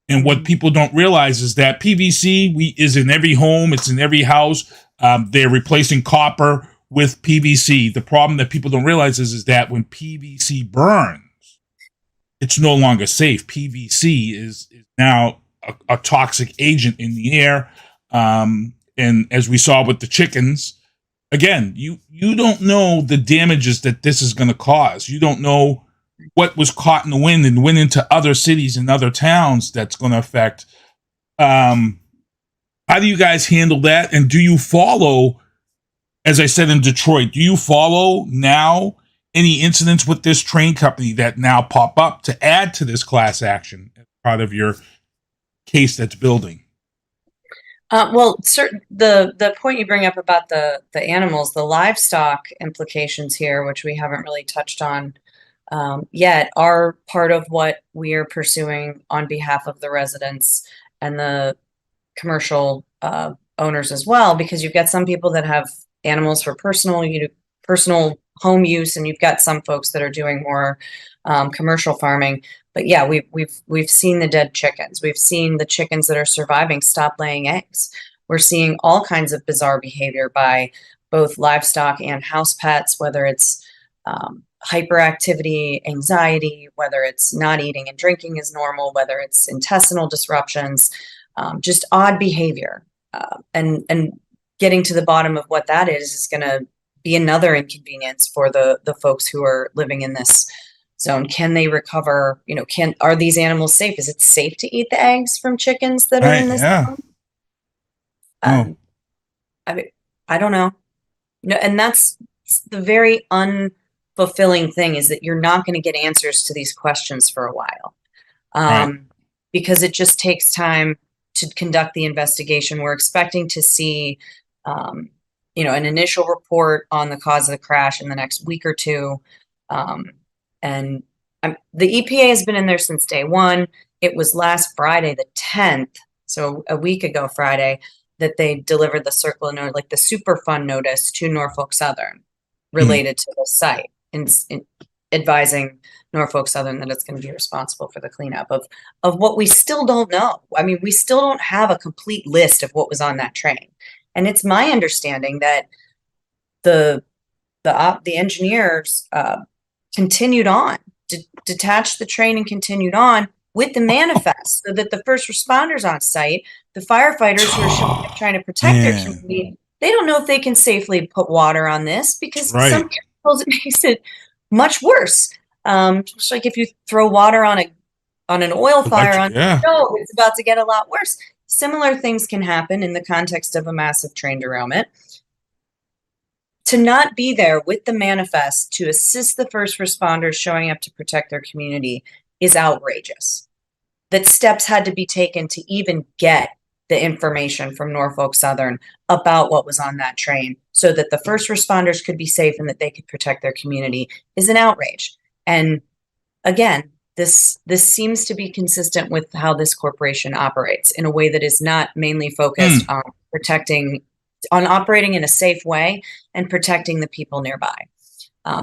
And what people don't realize is that PVC is in every home. It's in every house. They're replacing copper with PVC. The problem that people don't realize is that when PVC burns, it's no longer safe. PVC is now a toxic agent in the air. And as we saw with the chickens, again, you don't know the damages that this is going to cause. You don't know what was caught in the wind and went into other cities and other towns that's going to affect. How do you guys handle that? And do you follow, as I said in Detroit, do you follow now any incidents with this train company that now pop up to add to this class action as part of your case that's building? The point you bring up about the animals, the livestock implications here, which we haven't really touched on yet, are part of what we are pursuing on behalf of the residents and the commercial owners as well, because you've got some people that have animals for personal home use, and you've got some folks that are doing more commercial farming. But yeah, we've seen the dead chickens. We've seen the chickens that are surviving stop laying eggs. We're seeing all kinds of bizarre behavior by both livestock and house pets, whether it's hyperactivity, anxiety, whether it's not eating and drinking as normal, whether it's intestinal disruptions, just odd behavior. And getting to the bottom of what that is going to be another inconvenience for the folks who are living in this zone. Can they recover? Are these animals safe? Is it safe to eat the eggs from chickens that are in this zone? I mean, I don't know. And that's the very unfulfilling thing, is that you're not going to get answers to these questions for a while. Because it just takes time to conduct the investigation. We're expecting to see, an initial report on the cause of the crash in the next week or two. And the EPA has been in there since day one. It was last Friday, the 10th, so a week ago Friday, that they delivered the circular note, like the Superfund notice, to Norfolk Southern related to the site, in advising Norfolk Southern that it's going to be responsible for the cleanup of what we still don't know. I mean, we still don't have a complete list of what was on that train. And it's my understanding that the engineers continued on, detached the train and continued on with the manifest, so that the first responders on site, the firefighters who are showing up trying to protect their community, they don't know if they can safely put water on this, because some chemicals, it makes it much worse. Just like if you throw water on an oil fire on the stove, it's about to get a lot worse. Similar things can happen in the context of a massive train derailment. To not be there with the manifest to assist the first responders showing up to protect their community is outrageous. That steps had to be taken to even get the information from Norfolk Southern about what was on that train, so that the first responders could be safe and that they could protect their community, is an outrage. And again, this seems to be consistent with how this corporation operates, in a way that is not mainly focused on operating in a safe way and protecting the people nearby.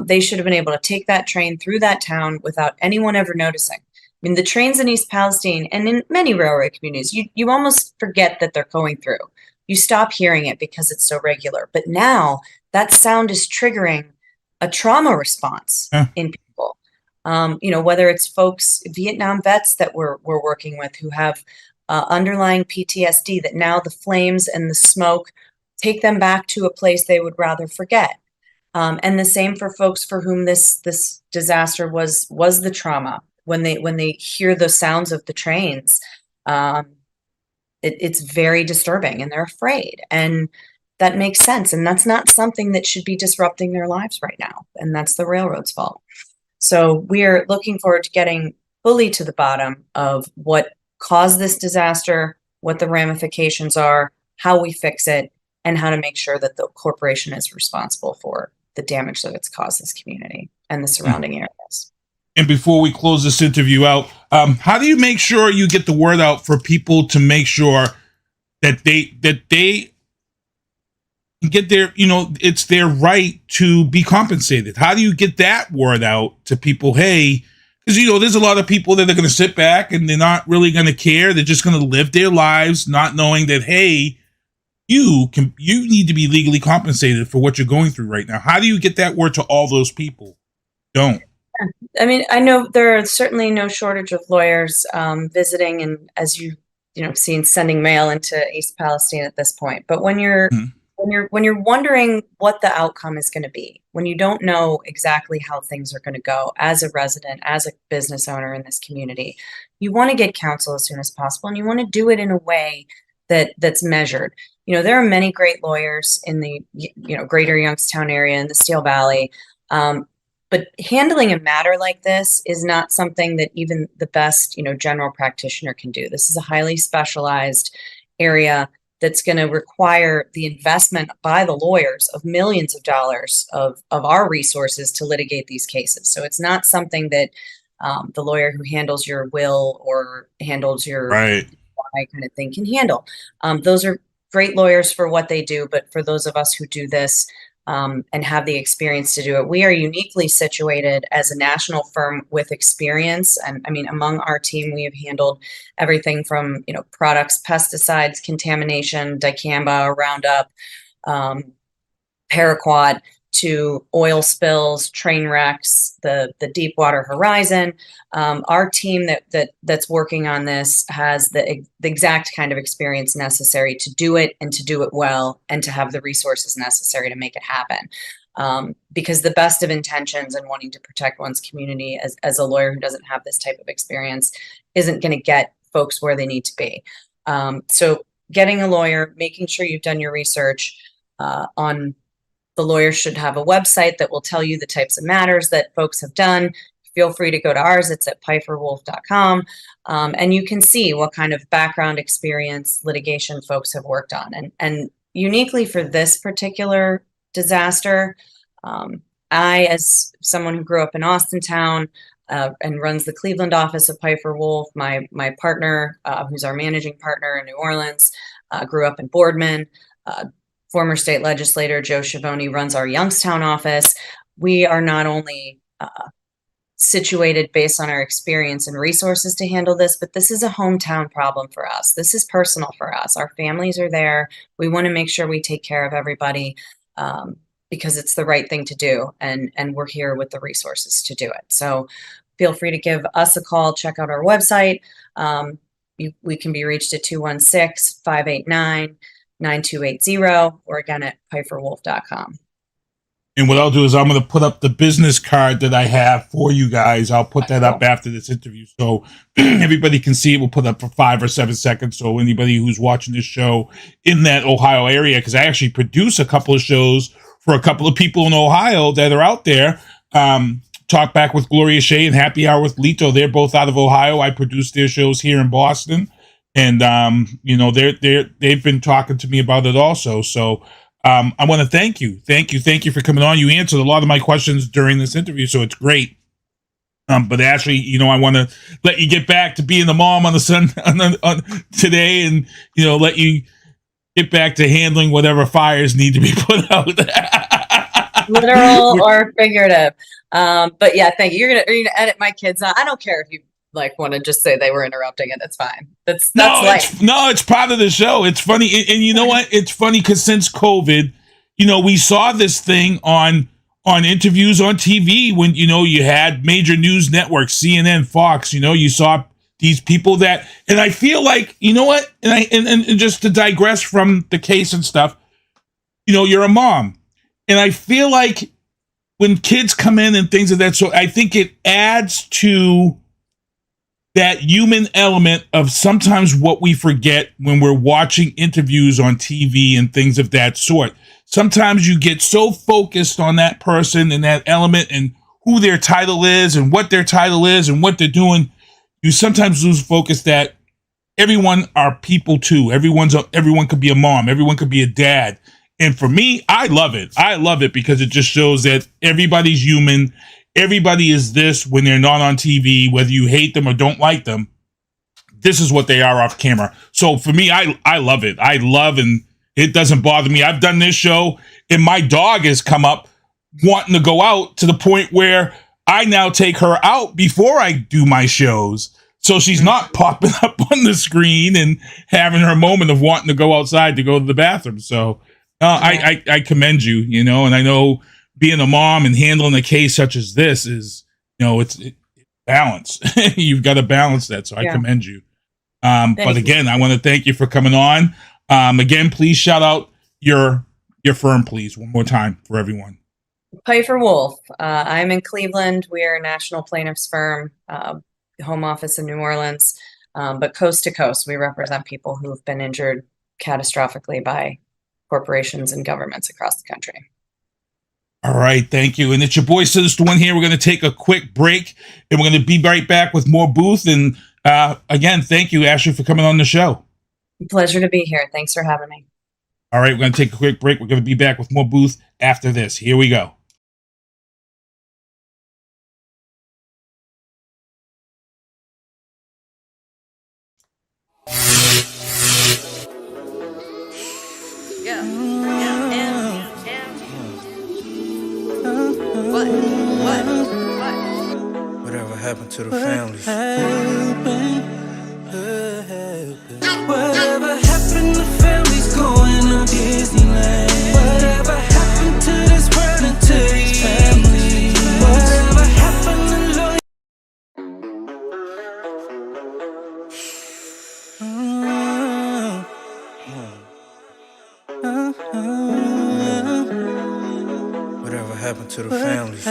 They should have been able to take that train through that town without anyone ever noticing. I mean, the trains in East Palestine and in many railroad communities, you almost forget that they're going through. You stop hearing it because it's so regular. But now that sound is triggering a trauma response in people. Whether it's folks, Vietnam vets that we're working with, who have underlying PTSD, that now the flames and the smoke take them back to a place they would rather forget. And the same for folks for whom this disaster was the trauma. When they hear the sounds of the trains, it's very disturbing, and they're afraid. And that makes sense. And that's not something that should be disrupting their lives right now. And that's the railroad's fault. So we're looking forward to getting fully to the bottom of what caused this disaster, what the ramifications are, how we fix it, and how to make sure that the corporation is responsible for the damage that it's caused this community and the surrounding areas. And before we close this interview out, how do you make sure you get the word out for people to make sure that they get their, it's their right to be compensated? How do you get that word out to people? Hey, because, there's a lot of people that are going to sit back and they're not really going to care. They're just going to live their lives not knowing that, hey, you need to be legally compensated for what you're going through right now. How do you get that word to all those people? Don't. I mean, I know there are certainly no shortage of lawyers visiting, and as you've seen, sending mail into East Palestine at this point. But when you're wondering what the outcome is going to be, when you don't know exactly how things are going to go as a resident, as a business owner in this community, you want to get counsel as soon as possible, and you want to do it in a way that's measured. There are many great lawyers in the greater Youngstown area, in the Steel Valley. But handling a matter like this is not something that even the best, general practitioner can do. This is a highly specialized area that's going to require the investment by the lawyers of millions of dollars of our resources to litigate these cases. So it's not something that the lawyer who handles your will or handles your kind of thing can handle. Those are great lawyers for what they do, but for those of us who do this, and have the experience to do it, we are uniquely situated as a national firm with experience. And I mean, among our team, we have handled everything from, products, pesticides, contamination, dicamba, Roundup, paraquat, to oil spills, train wrecks, the Deepwater Horizon. Our team that's working on this has the exact kind of experience necessary to do it and to do it well and to have the resources necessary to make it happen. Because the best of intentions and wanting to protect one's community as a lawyer who doesn't have this type of experience isn't going to get folks where they need to be. So getting a lawyer, making sure you've done your research on the lawyer should have a website that will tell you the types of matters that folks have done. Feel free to go to ours. It's at piferwolf.com. And you can see what kind of background experience litigation folks have worked on. And uniquely for this particular disaster, I, as someone who grew up in Austintown and runs the Cleveland office of Pifer Wolf, my partner, who's our managing partner in New Orleans, grew up in Boardman. Former state legislator Joe Schiavone runs our Youngstown office. We are not only situated based on our experience and resources to handle this, but this is a hometown problem for us. This is personal for us. Our families are there. We want to make sure we take care of everybody because it's the right thing to do. And we're here with the resources to do it. So feel free to give us a call. Check out our website. We can be reached at 216-589-9280 or again at piferwolf.com. And what I'll do is I'm going to put up the business card that I have for you guys. I'll put that up after this interview so everybody can see it. We'll put it up for 5 or 7 seconds. So anybody who's watching this show in that Ohio area, because I actually produce a couple of shows for a couple of people in Ohio that are out there. Talk Back with Gloria Shea and Happy Hour with Lito. They're both out of Ohio. I produce their shows here in Boston. And, they've been talking to me about it also. So I want to thank you. Thank you for coming on. You answered a lot of my questions during this interview, so it's great. But Ashlie, I want to let you get back to being the mom on today and, let you get back to handling whatever fires need to be put out. Literal or figurative. But yeah, thank you. You're gonna edit my kids out. I don't care if you want to just say they were interrupting it. It's fine. That's life. It's part of the show. It's funny. And you know what? It's funny because since COVID, we saw this thing on interviews on TV when, you had major news networks, CNN, Fox, you saw these people that, and I feel like, you know what? And just to digress from the case and stuff, you're a mom. And I feel like when kids come in and things of that sort, I think it adds to that human element of sometimes what we forget when we're watching interviews on TV and things of that sort. Sometimes you get so focused on that person and that element and who their title is and what their title is and what they're doing. You sometimes lose focus that everyone are people too. Everyone could be a mom. Everyone could be a dad. And for me, I love it. I love it because it just shows that everybody's human. Everybody is this when they're not on TV, whether you hate them or don't like them. This is what they are off camera. So for me, I love it. I love, and it doesn't bother me. I've done this show and my dog has come up wanting to go out to the point where I now take her out before I do my shows. So she's not popping up on the screen and having her moment of wanting to go outside to go to the bathroom. So I commend you, and I know being a mom and handling a case such as this is, it's balance. You've got to balance that. So I commend you. But again, I want to thank you for coming on. Again, please shout out your firm, please, one more time for everyone. Pifer Wolf. I'm in Cleveland. We are a national plaintiffs firm, home office in New Orleans, but coast to coast, we represent people who have been injured catastrophically by corporations and governments across the country. All right, thank you. And it's your boy Sinister One here. We're going to take a quick break, and we're going to be right back with more Booth. And again, thank you, Ashlie, for coming on the show. Pleasure to be here. Thanks for having me. All right, we're going to take a quick break. We're going to be back with more Booth after this. Here we go. Whatever happened to the families? Whatever happened to families going to Disneyland? Whatever happened to this world and happened to the families?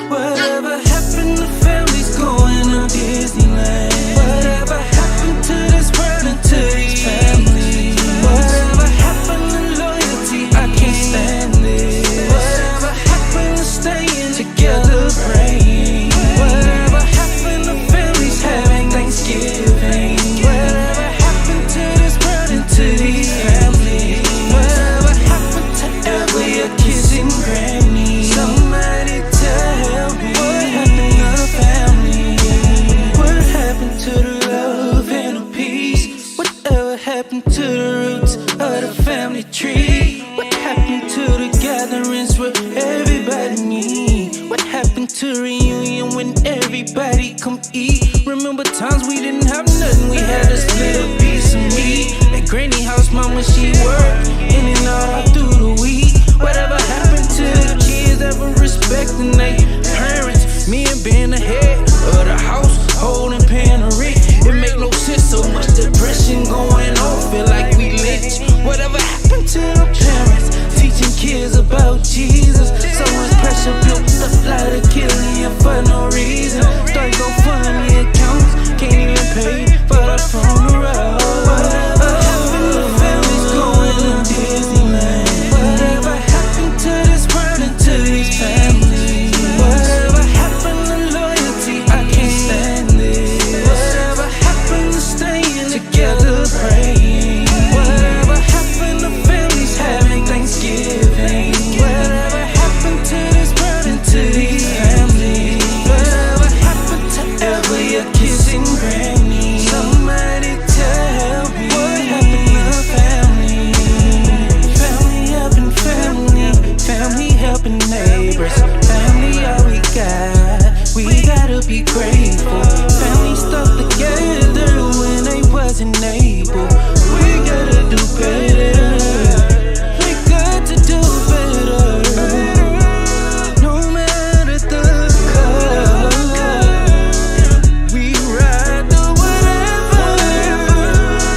Whatever happened to families going to Disneyland? Whatever happened to this world and to these families? Whatever happened to loyalty? I can't stand it. Whatever happened to staying together, praying? Whatever happened to families having Thanksgiving? Whatever happened to this world and to these families? Whatever happened to every kissing granny? Somebody tell me what happened to the family? What happened to the love and the peace? Whatever happened to the roots of the family tree? What happened to the gatherings where everybody meet? What happened to reunion when everybody come eat? Remember times we didn't have nothing, we had to split a piece of meat. At granny house, mama, she worked in and out through the week. Whatever happened to the kids ever respecting their parents? Me and being the head of the household and paying the rent. It make no sense, so much depression going on, feel like we lit. Whatever happened to the parents? Teaching kids about Jesus. So much pressure built up like a killing you for no reason. Start go funny accounts, can't even pay for the funeral. Whatever happened to families going to Disneyland? Whatever happened to this world and to these families? Whatever happened to loyalty? I can't stand it. Whatever happened to staying together, praying? Whatever happened to families having Thanksgiving? Whatever happened to this world and to these families? Whatever happened to every kissing granny? Somebody tell me what happened to the family? Family helping family, family helping neighbors. Family all we got, we gotta be grateful. Family stuck together when they wasn't able. We gotta do better. We got to do better. No matter the cost, we ride the whatever.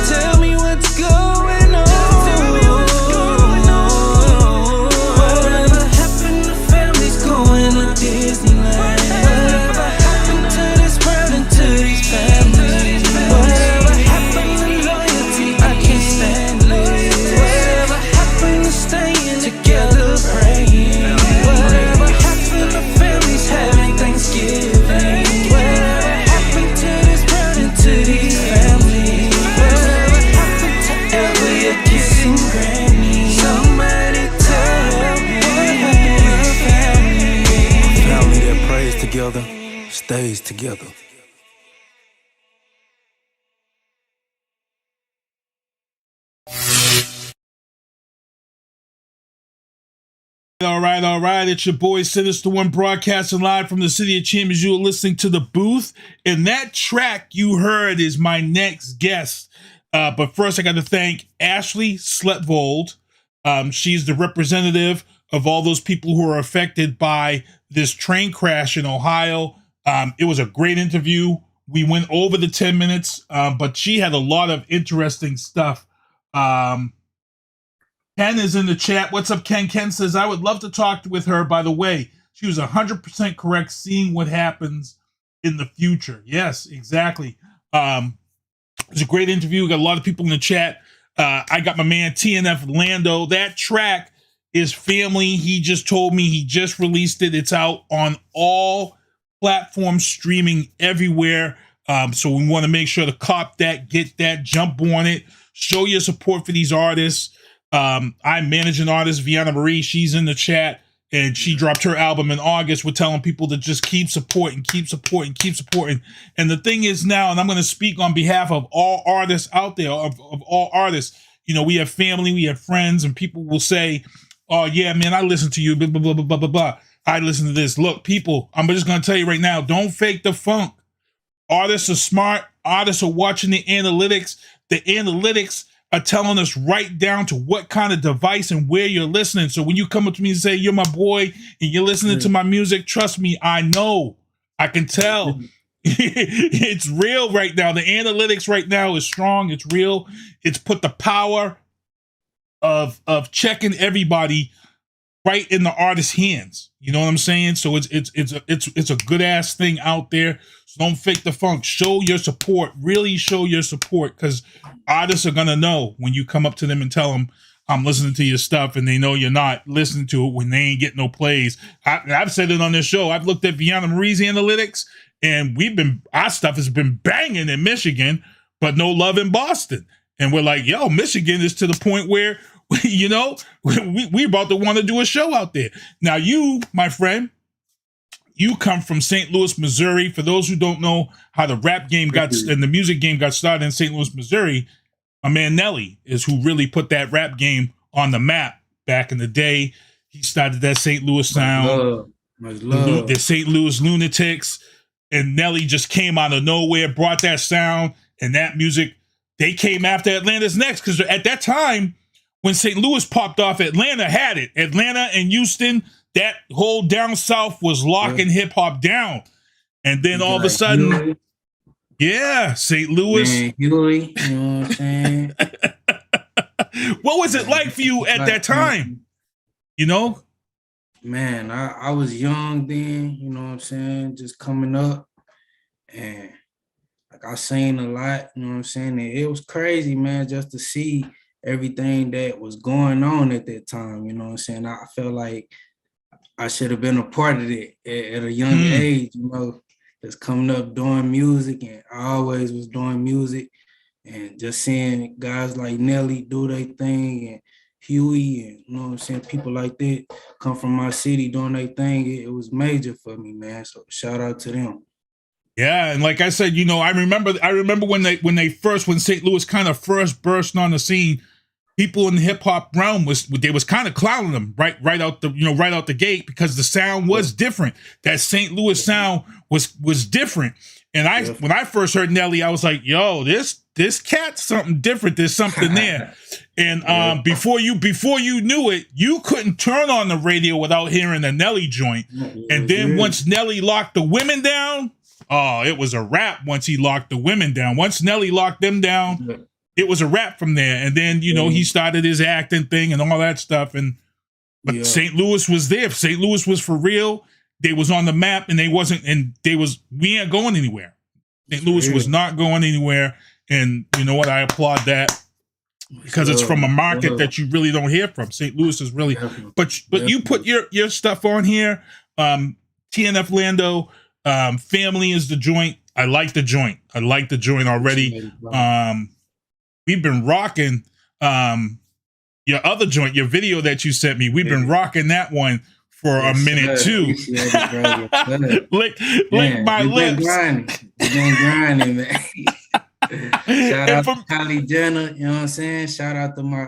Tell me what's going on. Whatever happened to families going to Disneyland? Whatever happened to this world and to these families? Whatever happened to loyalty? I can't stand it. Whatever happened to staying together, praying? Whatever happened to families having Thanksgiving? Whatever happened to this world and to these families? Whatever happened to every kissing granny? Somebody tell me what happened to the family? Family that prays together stays together. All right. It's your boy Sinister One broadcasting live from the City of Champions. You are listening to The Booth, and that track you heard is my next guest. But first, I got to thank Ashlie Sletvold. She's the representative of all those people who are affected by this train crash in Ohio. It was a great interview. We went over the 10 minutes, but she had a lot of interesting stuff. Ken is in the chat. What's up, Ken? Ken says, I would love to talk with her. By the way, she was 100% correct, seeing what happens in the future. Yes, exactly. It's a great interview. We got a lot of people in the chat. I got my man TNF Lando. That track is family. He just told me he just released it. It's out on all platforms, streaming everywhere. So we want to make sure to cop that, get that, jump on it, show your support for these artists. I'm managing artist Veana Marie. She's in the chat, and she dropped her album in August. We're telling people to just keep supporting. And the thing is now, and I'm going to speak on behalf of all artists out there, of all artists. You know, we have family, we have friends, and people will say, oh, yeah, man, I listen to you, blah, blah, blah, blah, blah, blah, blah. I listen to this. Look, people, I'm just going to tell you right now, don't fake the funk. Artists are smart. Artists are watching the analytics. The analytics are telling us right down to what kind of device and where you're listening. So when you come up to me and say, you're my boy and you're listening to my music, trust me, I know. I can tell. It's real right now. The analytics right now is strong. It's real. It's put the power of checking everybody right in the artist's hands. You know what I'm saying? So it's a good ass thing out there. So don't fake the funk. Show your support. Really show your support, because artists are gonna know when you come up to them and tell them, I'm listening to your stuff, and they know you're not listening to it when they ain't getting no plays. I've said it on this show. I've looked at Veana Marie's analytics, and our stuff has been banging in Michigan, but no love in Boston. And we're like, yo, Michigan is to the point where, you know, we about to want to do a show out there. Now you, my friend, you come from St. Louis, Missouri. For those who don't know how the rap game and the music game got started in St. Louis, Missouri, my man Nelly is who really put that rap game on the map back in the day. He started that St. Louis sound, the St. Louis Lunatics, and Nelly just came out of nowhere, brought that sound and that music. They came after Atlanta's next, because at that time, when St. Louis popped off, Atlanta had it. Atlanta and Houston, that whole down south was locking hip hop down. And then all of a sudden, St. Louis. Man, Huey, you know what I'm saying? What was it like for you at that time? You know? Man, I was young then, you know what I'm saying? Just coming up. And like I seen a lot, you know what I'm saying? And it was crazy, man, just to see everything that was going on at that time, you know what I'm saying? I felt like I should have been a part of it at a young age, you know, just coming up doing music, and I always was doing music, and just seeing guys like Nelly do their thing, and Huey, and you know what I'm saying, people like that come from my city doing their thing. It was major for me, man. So shout out to them. Yeah, and like I said, you know, I remember when St. Louis kind of first burst on the scene, people in the hip hop realm was kind of clowning them right out the gate, because the sound was different. That St. Louis sound was different. And when I first heard Nelly, I was like, yo, this cat's something different. There's something there. And before you knew it, you couldn't turn on the radio without hearing a Nelly joint. And then once Nelly locked the women down, oh, it was a wrap. Once he locked the women down, once Nelly locked them down, it was a wrap from there. And then, you know, he started his acting thing and all that stuff. But St. Louis was there. St. Louis was for real. They was on the map, and we ain't going anywhere. St. Louis was not going anywhere. And you know what? I applaud that, because it's from a market that you really don't hear from. St. Louis is really, but you put your stuff on here. TNF Lando, Family is the joint. I like the joint already. We've been rocking your other joint, your video that you sent me. We've been rocking that one for a minute too. lick my lips. Been grinding, man. Shout out to Kylie Jenner, you know what I'm saying? Shout out to my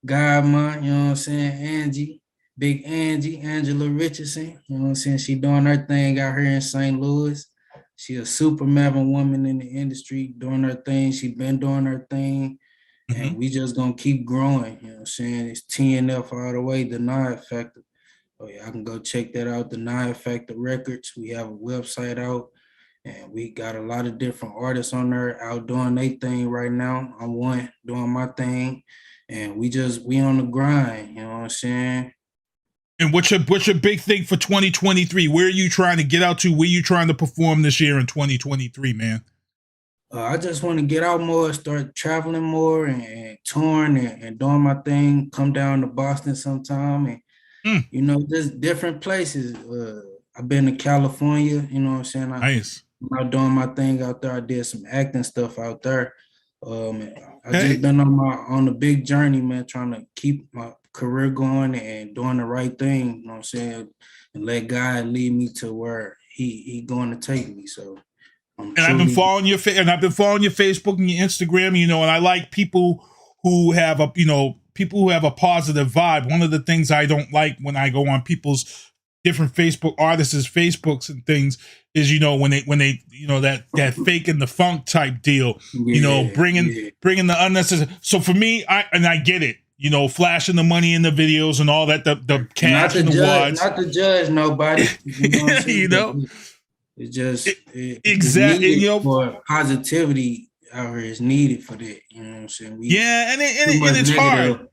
godmom, you know what I'm saying? Angie, Big Angie, Angela Richardson, you know what I'm saying? She doing her thing out here in St. Louis. She a super mavin woman in the industry, doing her thing. She been doing her thing. And we just gonna keep growing, you know what I'm saying? It's TNF all the way, the Non-Effective. Oh yeah, I can go check that out, the Non-Effective Records. We have a website out, and we got a lot of different artists on there out doing their thing right now. I'm one doing my thing, and we on the grind, you know what I'm saying? And what's your big thing for 2023? Where are you trying to get out to? Where are you trying to perform this year in 2023, man? I just want to get out more, start traveling more, and touring and doing my thing. Come down to Boston sometime, and you know, just different places. I've been to California, you know what I'm saying? Nice. I'm out doing my thing out there. I did some acting stuff out there. I just been on a big journey, man, trying to keep my career going and doing the right thing, you know what I'm saying? And let God lead me to where he going to take me. So I've been following your Facebook and your Instagram, you know, and I like people who have a positive vibe. One of the things I don't like when I go on people's different Facebook artists' Facebooks and things is, you know, when they you know, that fake and the funk type deal, you know, bringing the unnecessary. So for me, I get it, you know, flashing the money in the videos and all that, the cash and the wads. Not to judge nobody, you know what I'm saying? You know, it's just exactly, you know, know, for positivity out here is needed for that, you know what I'm saying? And it's hard.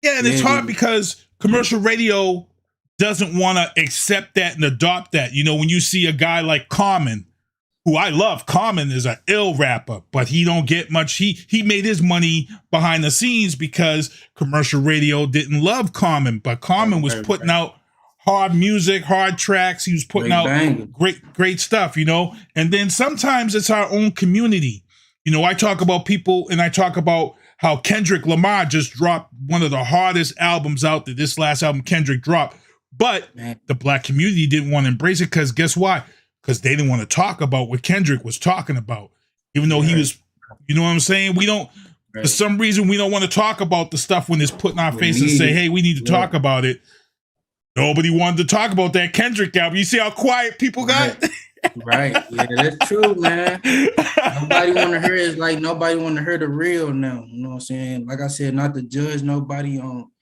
Yeah, and it's hard because commercial radio doesn't want to accept that and adopt that. You know, when you see a guy like Common, who I love, Common is an ill rapper, but he don't get much. He made his money behind the scenes because commercial radio didn't love Common, but Common was putting out hard music, hard tracks. He was putting out great stuff, you know. And then sometimes it's our own community. You know, I talk about people, and I talk about how Kendrick Lamar just dropped one of the hardest albums out there. This last album Kendrick dropped. But the black community didn't want to embrace it because guess why? Because they didn't want to talk about what Kendrick was talking about. Even though he was, you know what I'm saying? We don't, for some reason, we don't want to talk about the stuff when it's put in our face and say, hey, we need to talk about it. Nobody wanted to talk about that Kendrick album. You see how quiet people got? Right. Yeah, that's true, man. Nobody want to hear it. Like, nobody want to hear the real now. You know what I'm saying? Like I said, not to judge nobody on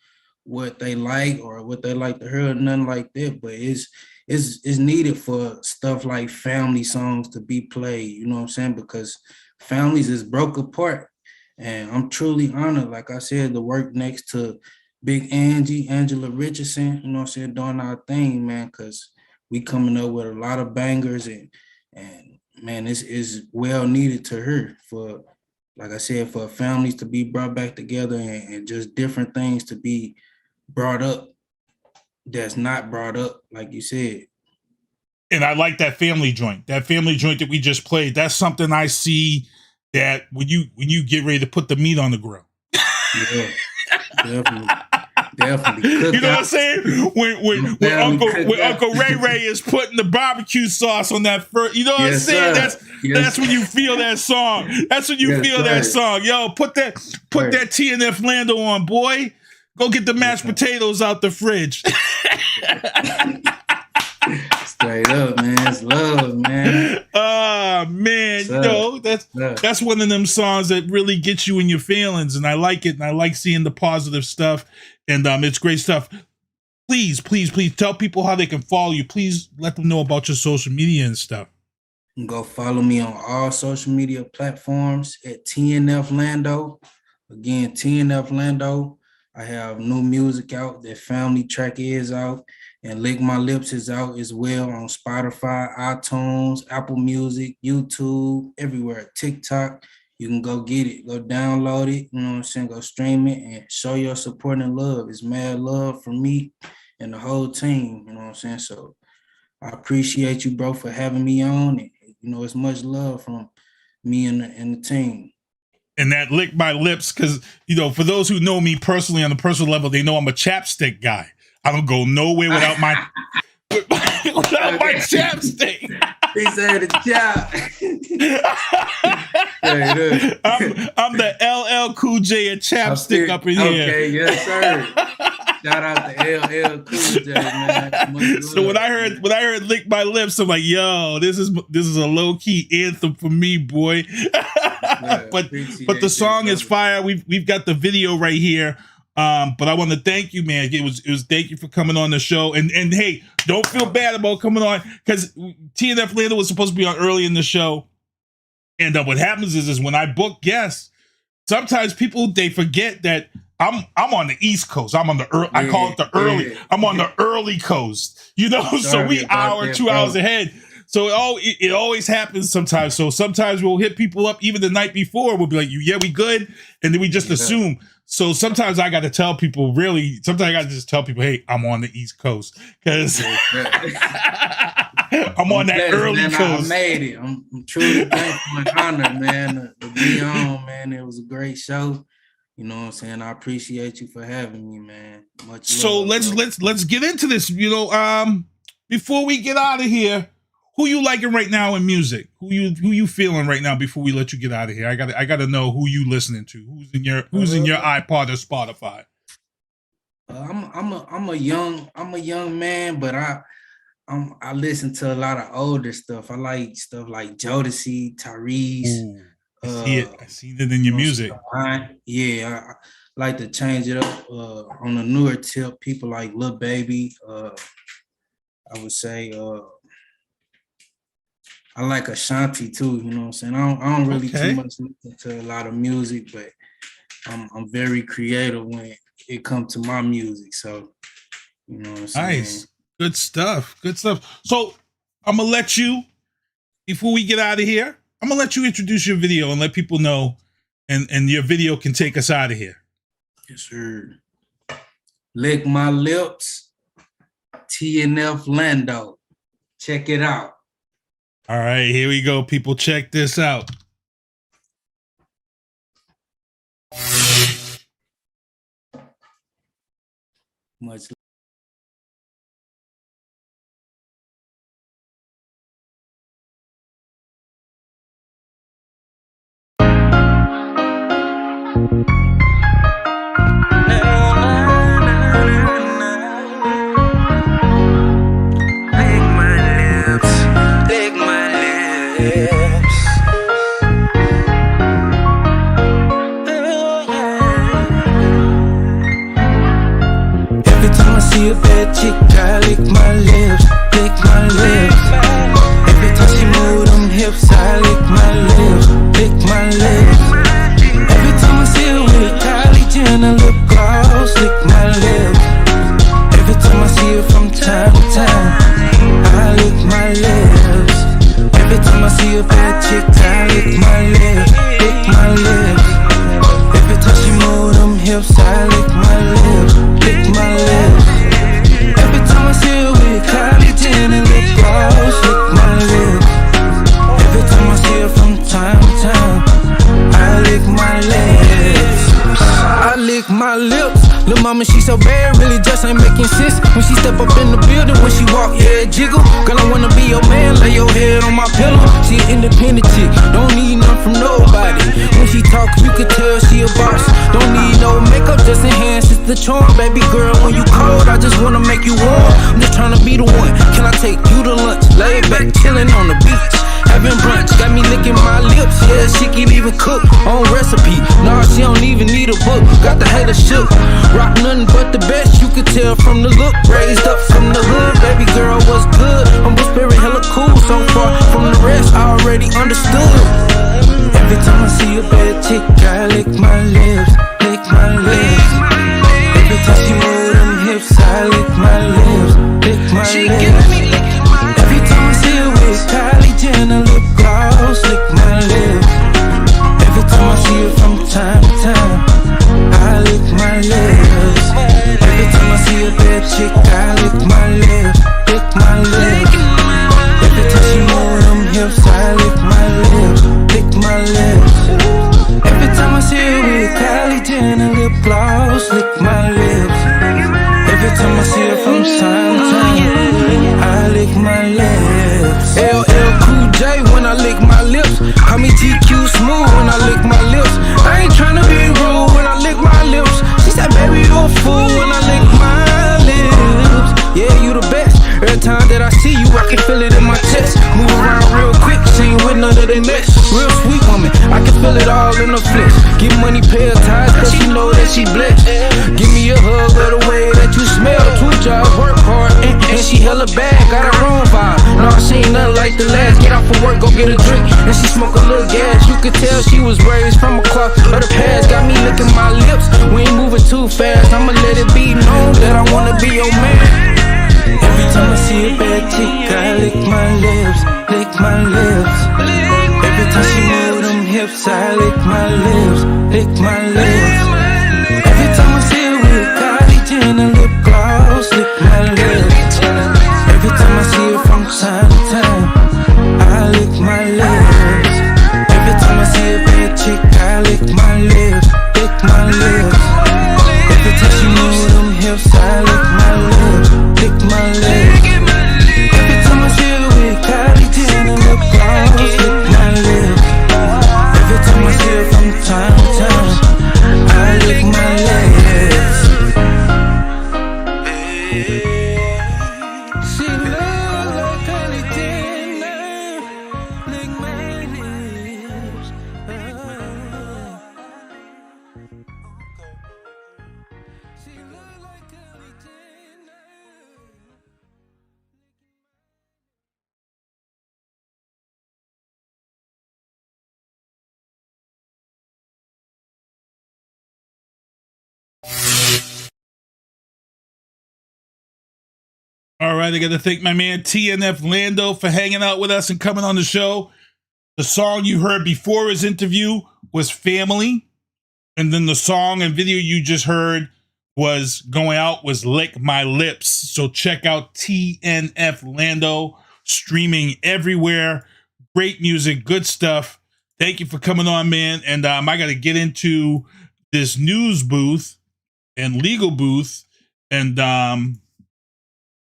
what they like or what they like to hear or nothing like that, but it's needed for stuff like family songs to be played, you know what I'm saying? Because families is broke apart. And I'm truly honored, like I said, to work next to Big Angela Richardson, you know what I'm saying, doing our thing, man, because we coming up with a lot of bangers and man, this is well needed to her for, like I said, for families to be brought back together and just different things to be brought up that's not brought up, like you said. And I like that family joint. That family joint that we just played. That's something I see that when you get ready to put the meat on the grill. Yeah, definitely. Cook you know what I'm saying? When Uncle Ray is putting the barbecue sauce on that first, you know what I'm saying? That's when you feel that song. That's when you feel that song. Yo, put that TNF Lando on, boy. Go get the mashed potatoes out the fridge. Straight up, man. It's love, man. Man, you know, that's one of them songs that really gets you in your feelings, and I like it, and I like seeing the positive stuff, and it's great stuff. Please tell people how they can follow you. Please let them know about your social media and stuff. You can go follow me on all social media platforms at TNF Lando. Again, TNF Lando. I have new music out. That family track is out. And Lick My Lips is out as well on Spotify, iTunes, Apple Music, YouTube, everywhere. TikTok. You can go get it. Go download it. You know what I'm saying? Go stream it and show your support and love. It's mad love from me and the whole team. You know what I'm saying? So I appreciate you, bro, for having me on. And, you know, it's much love from me and the team. And that Lick My Lips, because, you know, for those who know me personally on the personal level, they know I'm a chapstick guy. I don't go nowhere without my chapstick. He said the chap. I'm the LL Cool J and chapstick up in here. Okay, yes, sir. Shout out to LL Cool J, man. So when I heard Lick My Lips, I'm like, yo, this is a low key anthem for me, boy. But the song is fire. We've got the video right here. But I want to thank you, man. It was thank you for coming on the show. And hey, don't feel bad about coming on, because TNF Lando was supposed to be on early in the show. And what happens is when I book guests, sometimes they forget that I'm on the East Coast. I'm on the I call it the early. I'm on the early coast. You know, so we 2 hours ahead. So it always happens sometimes. So sometimes we'll hit people up even the night before. We'll be like, yeah, we good. And then we just assume. So sometimes I got to tell people, sometimes I got to just tell people, hey, I'm on the East Coast. Because I'm on that early coast. I made it. I'm truly thankful and honored, man, to be on, man. It was a great show. You know what I'm saying? I appreciate you for having me, man. Much so love, let's get into this. You know, before we get out of here, who you liking right now in music? Who you feeling right now before we let you get out of here? I gotta know who you listening to. Who's in your iPod or Spotify? I'm a young man, but I listen to a lot of older stuff. I like stuff like Jodeci, Tyrese. I see that in your music. Yeah, I like to change it up on a newer tip. People like Lil Baby. I would say I like Ashanti too. You know what I'm saying? I don't really too much listen to a lot of music, but I'm very creative when it come to my music. So, you know what I'm saying? Nice. Good stuff. Good stuff. So I'm gonna let you, before we get out of here, I'm gonna let you introduce your video and let people know, and your video can take us out of here. Yes, sir. Lick My Lips, TNF Lando. Check it out. All right, here we go, people. Check this out. Much Lick my lips. Every time I see a bad chick, I lick my lips, lick my lips. Every time she move them hips, I lick my lips, lick my lips. Every time I see her with Kylie Jenner lip gloss, lick my lips. Every time I see her from time to time, I lick my lips. Every time I see a bad chick, I lick my lips, lick my lips. Every time she move them hips, I lick my lips, lick my lips. Every time I see her with Kylie Jenner lip gloss, lick my lips. Every time I see her from time to time, I lick my lips. I lick my lips. Lil' mama, she so bad, really just ain't making sense. When she step up in the building, when she walk, yeah, jiggle. Girl, I wanna be your man, lay your head on my pillow. She an independent chick, don't need nothing from nobody. When she talk, you can tell she a boss. Don't need no makeup, just enhances the charm. Baby girl, when you cold, I just wanna make you warm. I'm just tryna be the one. Can I take you to lunch? Lay back, chillin' on the beach, having brunch. Got me licking my lips, yeah, she can even cook on recipe. Nah, she don't even need a book. Got the hater shook. Rock nothing but the best, you could tell from the look. Raised up from the hood, baby girl was good. I'm spirit hella cool, so far from the rest, I already understood. Every time I see a bad chick, I lick my lips, lick my lips. Every time she move them hips, I lick my lips, lick my lips. Every time I see her with Kylie Jenner lip gloss, lick my lips. Every time I see her from time to time, I lick my lips. Every time I see a bad chick, I lick my lips, lick my lips. Every time she move them hips, I lick my lips, lick my lips. Every time I see her with Kylie Jenner lip gloss, lick my lips. Every time I see her from time to time, I lick my lips. LL Cool J when I lick my lips. Call me GQ Smooth when I lick my lips. I ain't tryna be rude when I lick my lips. She said, baby, you a fool when I lick my lips. Yeah, you the best. Every time that I see you, I can feel it in my chest. Move around real quick, she ain't with none of the next. Real sweet woman, I can feel it all in the flesh. Get money, pay her ties, cause she know that she blessed. Give me a hug of the way that you smell. 2 jobs, work hard, and she hella bad, got her own vibe. Nah, she ain't nothing like the last. Get off of work, go get a drink, and she smoke a little gas. You could tell she was raised from a clock of the past. Got me licking my lips, we ain't moving too fast. I'ma let it be known that I wanna be your man. Every time I see a bad chick, I lick my lips, lick my lips. Every time she move them hips, I lick my lips, lick my lips. Every time I see her with Kylie Jenner lip gloss, lick my lips. Every time I see her from time to time, I lick my lips. Every time I see a bad chick, I lick my lips, lick my lips. Every time she move them hips, I lick my lips, lick my lips. Every time I see her with Kylie Jenner lip gloss, lick my lips. Every time I see her from time to time, I lick my lips. She look like Kylie Jenner, lick my lips. She look like Kylie Jenner. right, I got to thank my man TNF Lando for hanging out with us and coming on the show. The song you heard before his interview was Family. And then the song and video you just heard was going out was Lick My Lips. So check out TNF Lando, streaming everywhere. Great music, good stuff. Thank you for coming on, man. And I got to get into this news booth and legal booth. And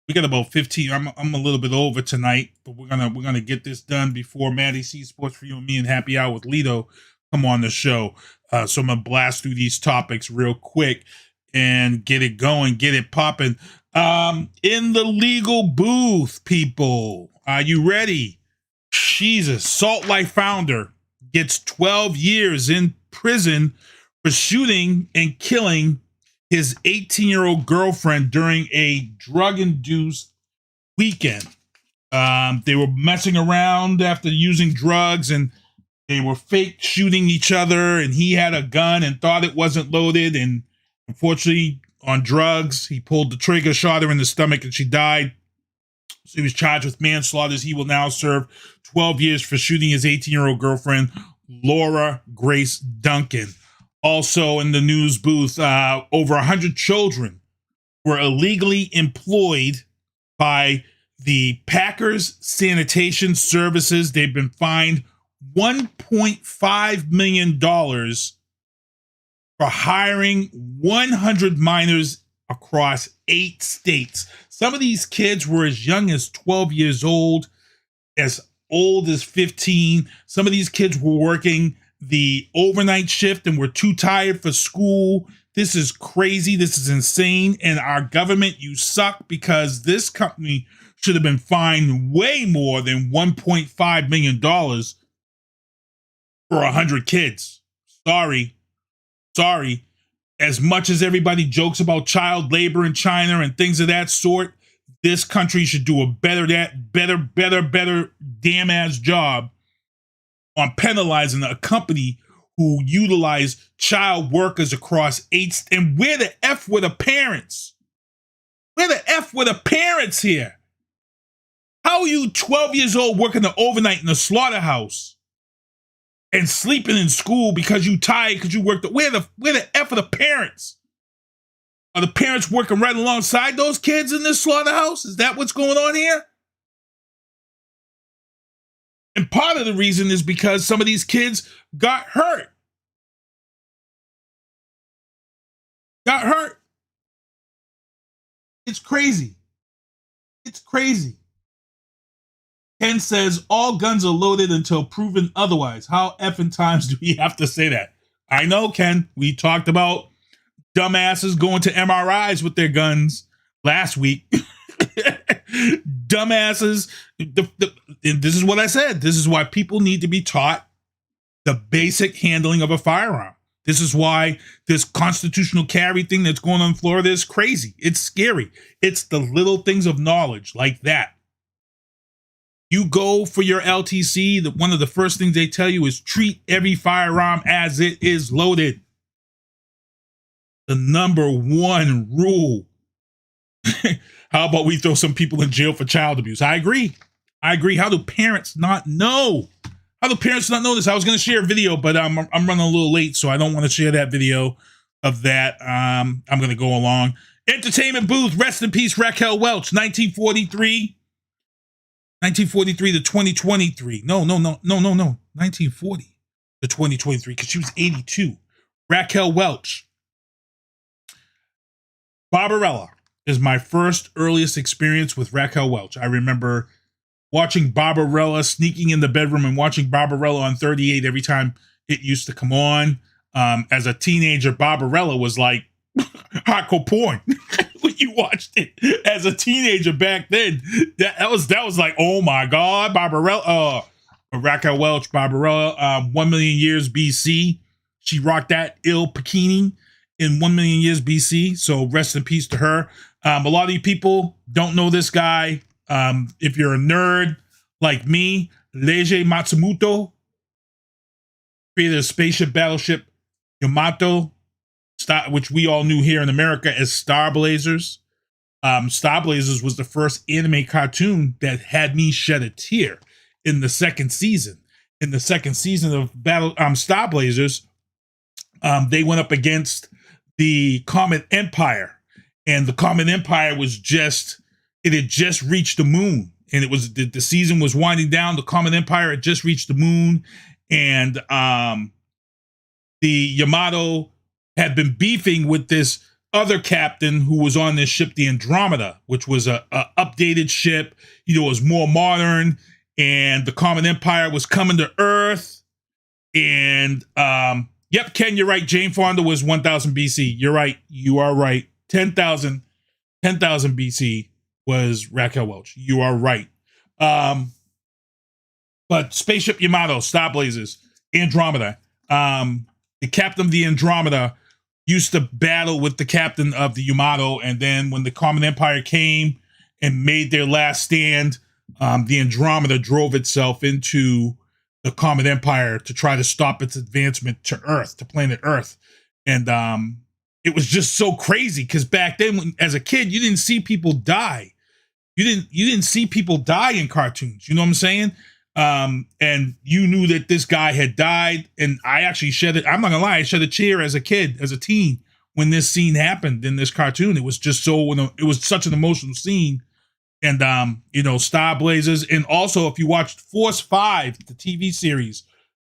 we got about 15. I'm a little bit over tonight, but we're gonna get this done before Maddie C Sports for You and Me and Happy Hour with Lito come on the show. So I'm gonna blast through these topics real quick and get it going, get it popping. In the legal booth, people, are you ready? Jesus, Salt Life founder gets 12 years in prison for shooting and killing his 18-year-old girlfriend during a drug-induced weekend. They were messing around after using drugs, and they were fake shooting each other, and he had a gun and thought it wasn't loaded, and unfortunately, on drugs, he pulled the trigger, shot her in the stomach, and she died. So he was charged with manslaughter. He will now serve 12 years for shooting his 18-year-old girlfriend, Lora Grace Duncan. Also in the news booth, over 100 children were illegally employed by the Packers Sanitation Services. They've been fined $1.5 million for hiring 100 minors across 8 states. Some of these kids were as young as 12 years old as 15. Some of these kids were working the overnight shift and were too tired for school. This is crazy. This is insane. And our government, you suck, because this company should have been fined way more than $1.5 million for 100 kids. Sorry. As much as everybody jokes about child labor in China and things of that sort, this country should do a better damn ass job on penalizing a company who utilize child workers across 8 and where the F were the parents? Where the F were the parents here? How are you 12 years old working the overnight in the slaughterhouse and sleeping in school because you tired because you worked? Where the F are the parents? Are the parents working right alongside those kids in this slaughterhouse? Is that what's going on here? And part of the reason is because some of these kids got hurt. It's crazy. Ken says all guns are loaded until proven otherwise. How effing times do we have to say that? I know, Ken. We talked about dumbasses going to MRIs with their guns last week. Dumbasses. This is what I said. This is why people need to be taught the basic handling of a firearm. This is why this constitutional carry thing that's going on in Florida is crazy. It's scary. It's the little things of knowledge like that. You go for your LTC, one of the first things they tell you is treat every firearm as it is loaded. The number one rule. How about we throw some people in jail for child abuse? I agree. How do parents not know? How do parents not know this? I was going to share a video, but I'm running a little late, so I don't want to share that video of that. I'm going to go along. Entertainment booth, rest in peace, Raquel Welch, 1943 to 2023. No. 1940 to 2023, because she was 82. Raquel Welch. Barbarella is my first earliest experience with Raquel Welch. I remember watching Barbarella, sneaking in the bedroom and watching Barbarella on 38 every time it used to come on. As a teenager, Barbarella was like hardcore porn when you watched it as a teenager back then. That was like, oh my God, Barbarella. Raquel Welch, Barbarella, 1 million years BC. She rocked that ill bikini in 1 million years BC. So rest in peace to her. A lot of you people don't know this guy. If you're a nerd like me, Leiji Matsumoto created a spaceship battleship Yamato, which we all knew here in America as Star Blazers. Star Blazers was the first anime cartoon that had me shed a tear in the second season. In the second season of Star Blazers, they went up against the Comet Empire, and the Comet Empire was it had just reached the moon, and it was the season was winding down. The Comet Empire had just reached the moon, and the Yamato had been beefing with this other captain who was on this ship, the Andromeda, which was a updated ship. It was more modern, and the Comet Empire was coming to Earth. And yep, Ken, you're right. Jane Fonda was 1000 BC. You're right. You are right. 10,000 BC was Raquel Welch. You are right. But Spaceship Yamato, Star Blazers, Andromeda. The captain of the Andromeda used to battle with the captain of the Yamato, and then when the Comet Empire came and made their last stand, the Andromeda drove itself into the Comet Empire to try to stop its advancement to Earth, to planet Earth. And it was just so crazy because back then, as a kid, you didn't see people die. You didn't see people die in cartoons. You know what I'm saying? And you knew that this guy had died. And I actually I'm not gonna lie, I shed a tear as a kid, as a teen, when this scene happened in this cartoon. It was just it was such an emotional scene. And, Star Blazers. And also, if you watched Force 5, the TV series,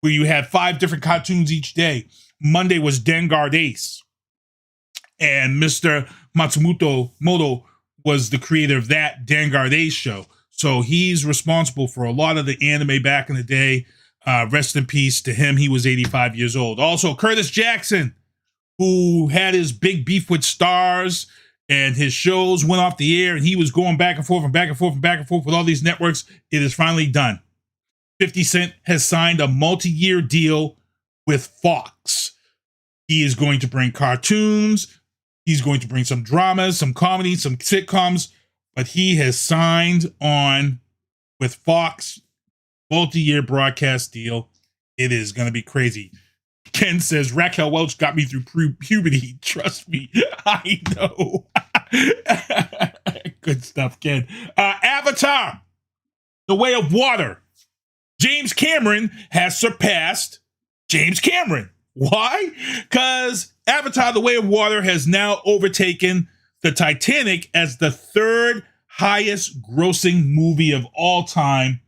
where you had 5 different cartoons each day, Monday was Dengard Ace. And Mr. Matsumoto was the creator of that Dengard Ace show. So he's responsible for a lot of the anime back in the day. Rest in peace to him. He was 85 years old. Also, Curtis Jackson, who had his big beef with Stars, and his shows went off the air, and he was going back and forth and back and forth and back and forth with all these networks. It is finally done. 50 Cent has signed a multi-year deal with Fox. He is going to bring cartoons. He's going to bring some dramas, some comedy, some sitcoms, but he has signed on with Fox, multi-year broadcast deal. It is going to be crazy. Ken says, Raquel Welch got me through puberty. Trust me, I know. Good stuff, Ken. Avatar, The Way of Water. James Cameron has surpassed James Cameron. Why? Because Avatar, The Way of Water has now overtaken the Titanic as the 3rd highest grossing movie of all time,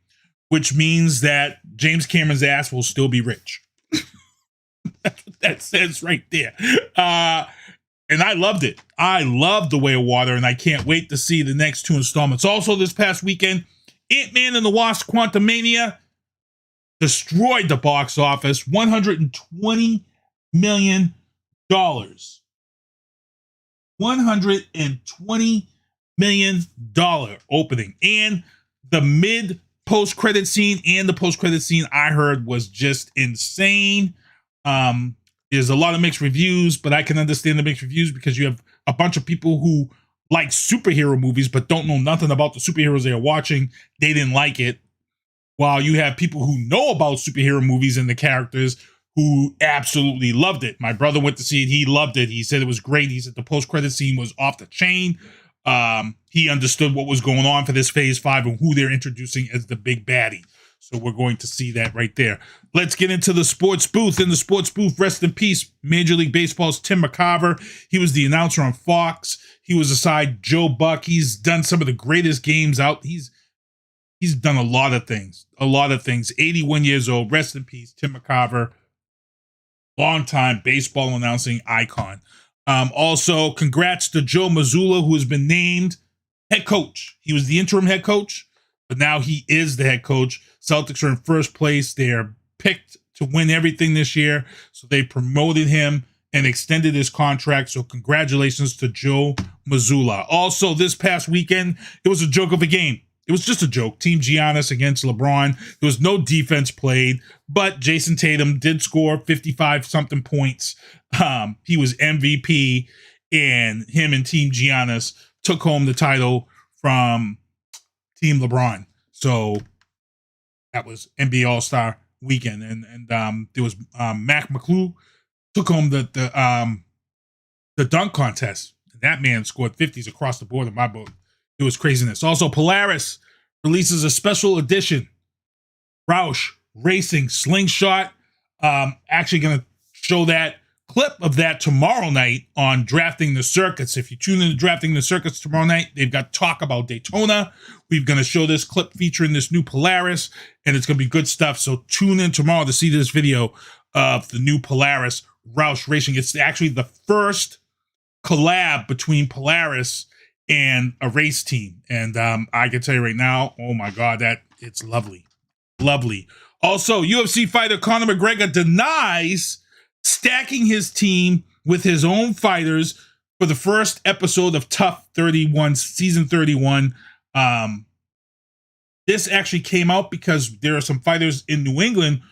which means that James Cameron's ass will still be rich. That's what that says right there. And I loved it. I loved The Way of Water, and I can't wait to see the next 2 installments. Also, this past weekend, Ant-Man and the Wasp: Quantumania destroyed the box office. $120 million. $120 million opening. And the post-credit scene I heard was just insane. There's a lot of mixed reviews, but I can understand the mixed reviews because you have a bunch of people who like superhero movies but don't know nothing about the superheroes they are watching. They didn't like it. While you have people who know about superhero movies and the characters who absolutely loved it. My brother went to see it. He loved it. He said it was great. He said the post-credit scene was off the chain. He understood what was going on for this Phase 5 and who they're introducing as the big baddie. So we're going to see that right there. Let's get into the sports booth. In the sports booth, rest in peace, Major League Baseball's Tim McCarver. He was the announcer on Fox. He was aside Joe Buck. He's done some of the greatest games out. He's done a lot of things. 81 years old. Rest in peace, Tim McCarver. Longtime baseball announcing icon. Also, congrats to Joe Mazzulla, who has been named head coach. He was the interim head coach, but now he is the head coach. Celtics are in first place. They're picked to win everything this year, so they promoted him and extended his contract. So congratulations to Joe Mazzulla. Also, this past weekend, it was a joke of a game. It was just a joke. Team Giannis against LeBron. There was no defense played, but Jason Tatum did score 55-something points. He was MVP, and him and Team Giannis took home the title from Team LeBron. So that was NBA All-Star weekend, and there was Mac McClure took home the dunk contest. That man scored 50s across the board in my book. It was craziness. Also, Polaris releases a special edition Roush Racing Slingshot. Actually going to show that clip of that tomorrow night on Drafting the Circuits. If you tune in to Drafting the Circuits tomorrow night, they've got talk about Daytona. We're going to show this clip featuring this new Polaris, and it's going to be good stuff. So tune in tomorrow to see this video of the new Polaris Roush Racing. It's actually the first collab between Polaris and a race team. And I can tell you right now, oh my God, that it's lovely. Lovely. Also, UFC fighter Conor McGregor denies stacking his team with his own fighters for the first episode of Tough 31, season 31. This actually came out because there are some fighters in New England.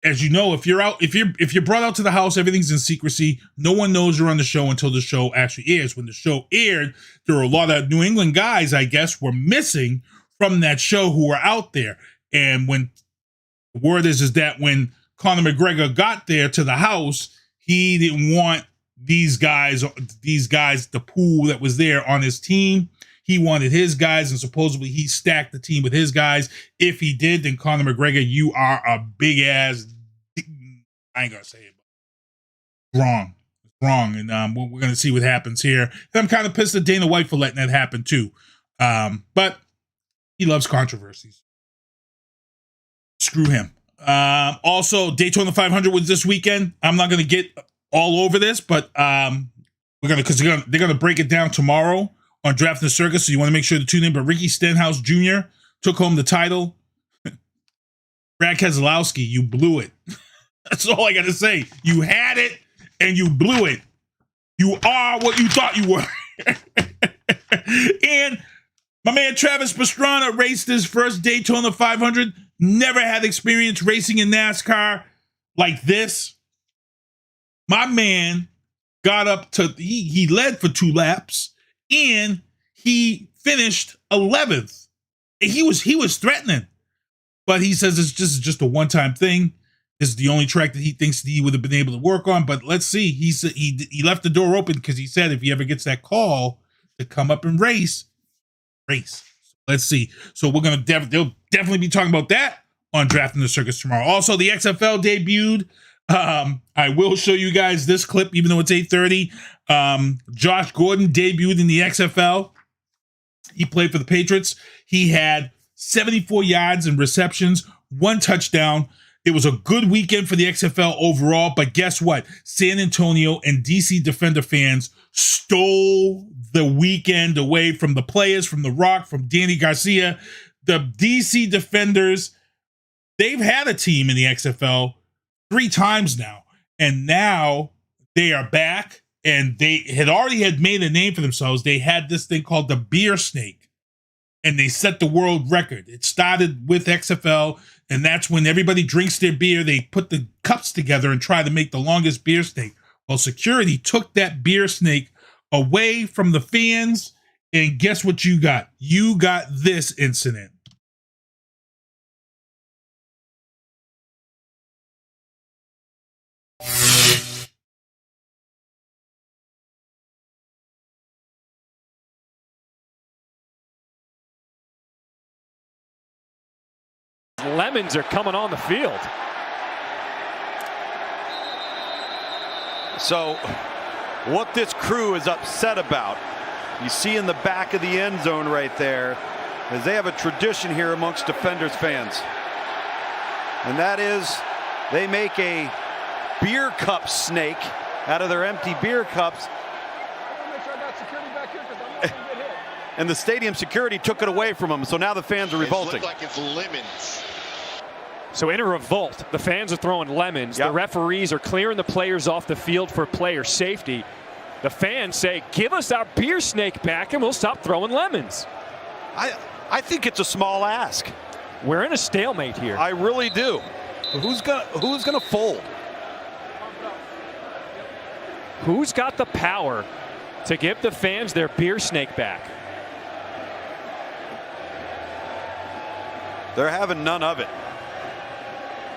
As you know, if you're brought out to the house, everything's in secrecy. No one knows you're on the show until the show actually airs. When the show aired, there were a lot of New England guys, I guess, were missing from that show who were out there. And when the word is that when Conor McGregor got there to the house, he didn't want these guys, the pool that was there on his team. He wanted his guys, and supposedly he stacked the team with his guys. If he did, then Conor McGregor, you are a big ass. I ain't gonna say it. But wrong. It's wrong. And we're gonna see what happens here. And I'm kind of pissed at Dana White for letting that happen too. But he loves controversies. Screw him. Also, Daytona 500 was this weekend. I'm not gonna get all over this, but they're gonna break it down tomorrow on Drafting the Circus, so you want to make sure to tune in. But Ricky Stenhouse Jr. took home the title. Brad Keselowski, you blew it. That's all I got to say. You had it, and you blew it. You are what you thought you were. And my man Travis Pastrana raced his first Daytona 500. Never had experience racing in NASCAR like this. My man got up to, he led for 2 laps, and he finished 11th. And he was threatening, but he says it's just a one-time thing. This is the only track that he thinks that he would have been able to work on. But let's see. He said he left the door open because he said if he ever gets that call to come up and race. Let's see. So we're gonna they'll definitely be talking about that on Drafting the Circus tomorrow. Also, the XFL debuted. I will show you guys this clip, even though it's 8:30. Josh Gordon debuted in the XFL. He played for the Patriots. He had 74 yards and receptions, 1 touchdown. It was a good weekend for the XFL overall, but guess what? San Antonio and DC Defender fans stole the weekend away from the players, from The Rock, from Danny Garcia. The DC Defenders, they've had a team in the XFL 3 times now, and now they are back, and they had made a name for themselves. They had this thing called the Beer Snake, and they set the world record. It started with XFL, and that's when everybody drinks their beer. They put the cups together and try to make the longest beer snake. Well, security took that beer snake away from the fans, and guess what you got? You got this incident. Lemons are coming on the field. So what this crew is upset about, you see in the back of the end zone right there, is they have a tradition here amongst Defenders fans. And that is they make a beer cup snake out of their empty beer cups. And the stadium security took it away from them, so now the fans are revolting. It looks like it's lemons. So in a revolt, the fans are throwing lemons. Yep. The referees are clearing the players off the field for player safety. The fans say, give us our beer snake back and we'll stop throwing lemons. I think it's a small ask. We're in a stalemate here. I really do. Who's gonna fold? Who's got the power to give the fans their beer snake back? They're having none of it.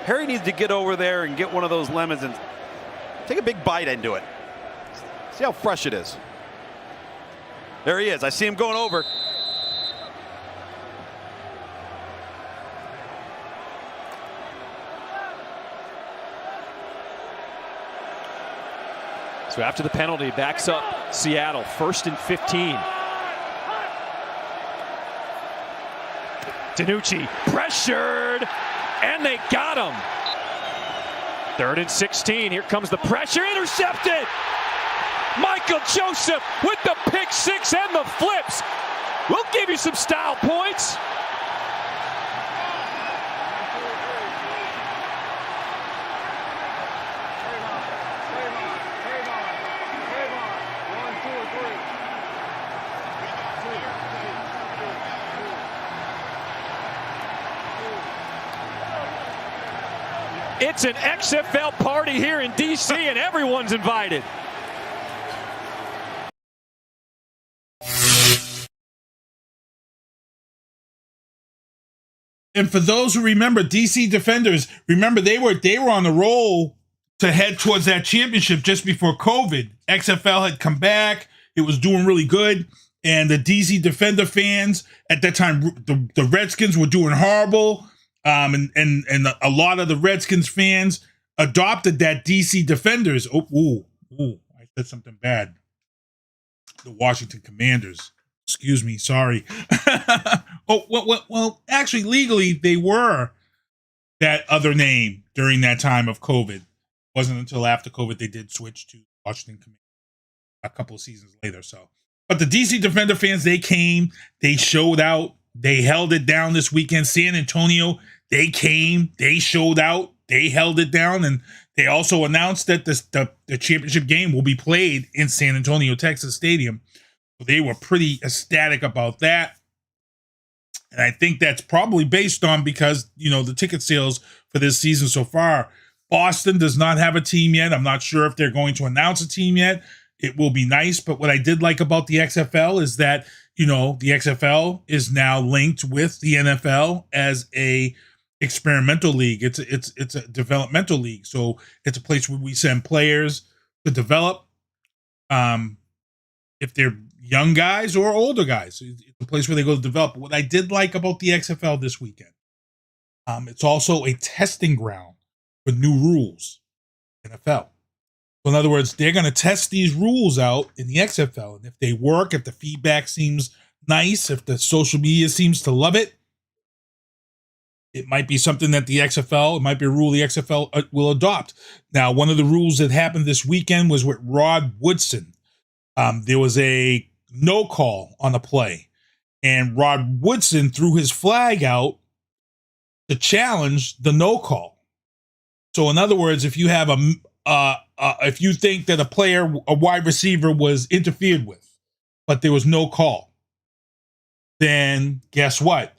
Harry needs to get over there and get one of those lemons and take a big bite into it. See how fresh it is. There he is. I see him going over. So after the penalty, backs up Seattle, 1st and 15. DiNucci pressured, and they got him. 3rd and 16. Here comes the pressure, intercepted. Michael Joseph with the pick six and the flips. We'll give you some style points. It's an XFL party here in DC, and everyone's invited. And for those who remember, DC Defenders, remember they were on the roll to head towards that championship just before COVID. XFL had come back. It was doing really good. And the DC Defender fans at that time, the Redskins were doing horrible. And a lot of the Redskins fans adopted that DC Defenders. I said something bad. The Washington Commanders. Excuse me, sorry. Well, actually, legally, they were that other name during that time of COVID. It wasn't until after COVID they did switch to Washington Commanders a couple of seasons later. But the DC Defender fans, they came, they showed out, they held it down this weekend. San Antonio, they came, they showed out, they held it down, and they also announced that the championship game will be played in San Antonio, Texas Stadium. So they were pretty ecstatic about that. And I think that's probably based on because, the ticket sales for this season so far. Boston does not have a team yet. I'm not sure if they're going to announce a team yet. It will be nice. But what I did like about the XFL is that, the XFL is now linked with the NFL as a experimental league. It's a developmental league. So it's a place where we send players to develop. If they're young guys or older guys, it's a place where they go to develop. What I did like about the XFL this weekend, it's also a testing ground for new rules, NFL. So in other words, they're going to test these rules out in the XFL. And if they work, if the feedback seems nice, if the social media seems to love it, it might be something that the XFL, it might be a rule the XFL will adopt. Now, one of the rules that happened this weekend was with Rod Woodson. There was a no call on the play, and Rod Woodson threw his flag out to challenge the no call. So, in other words, if you have if you think that a wide receiver was interfered with, but there was no call, then guess what?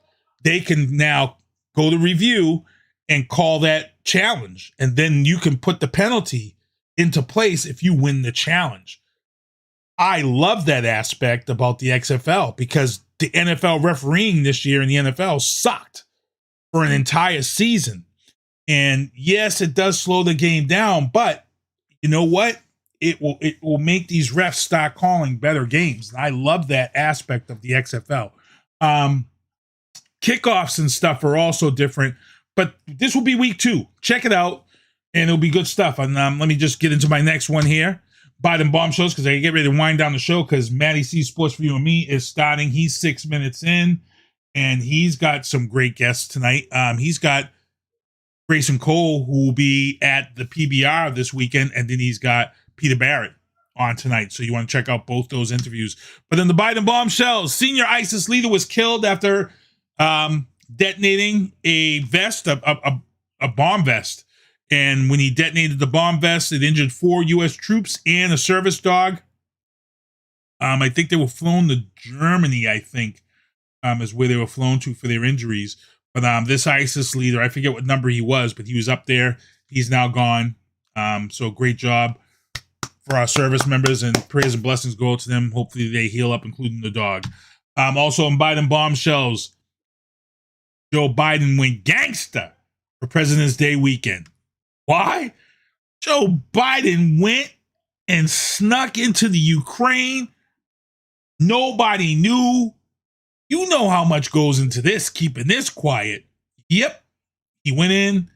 They can now go to review and call that challenge, and then you can put the penalty into place if you win the challenge. I love that aspect about the XFL because the NFL refereeing this year in the NFL sucked for an entire season. And yes, it does slow the game down, but you know what? It will make these refs start calling better games. And I love that aspect of the XFL. Kickoffs and stuff are also different, but this will be week 2. Check it out, and it'll be good stuff. And let me just get into my next one here. Biden Bombshells, because I get ready to wind down the show because Matty C Sports for You and Me is starting. He's 6 minutes in, and he's got some great guests tonight. He's got Grayson Cole, who will be at the PBR this weekend, and then he's got Peter Barrett on tonight. So you want to check out both those interviews. But then the Biden Bombshells, senior ISIS leader was killed after detonating a vest, a bomb vest. And when he detonated the bomb vest, it injured 4 U.S. troops and a service dog. I think they were flown to Germany, is where they were flown to for their injuries. But this ISIS leader, I forget what number he was, but he was up there. He's now gone. So great job for our service members, and prayers and blessings go out to them. Hopefully they heal up, including the dog. Also in Biden Bombshells, Joe Biden went gangster for President's Day weekend. Why? Joe Biden went and snuck into the Ukraine Nobody knew. You know how much goes into this, keeping this quiet. Yep. He went in.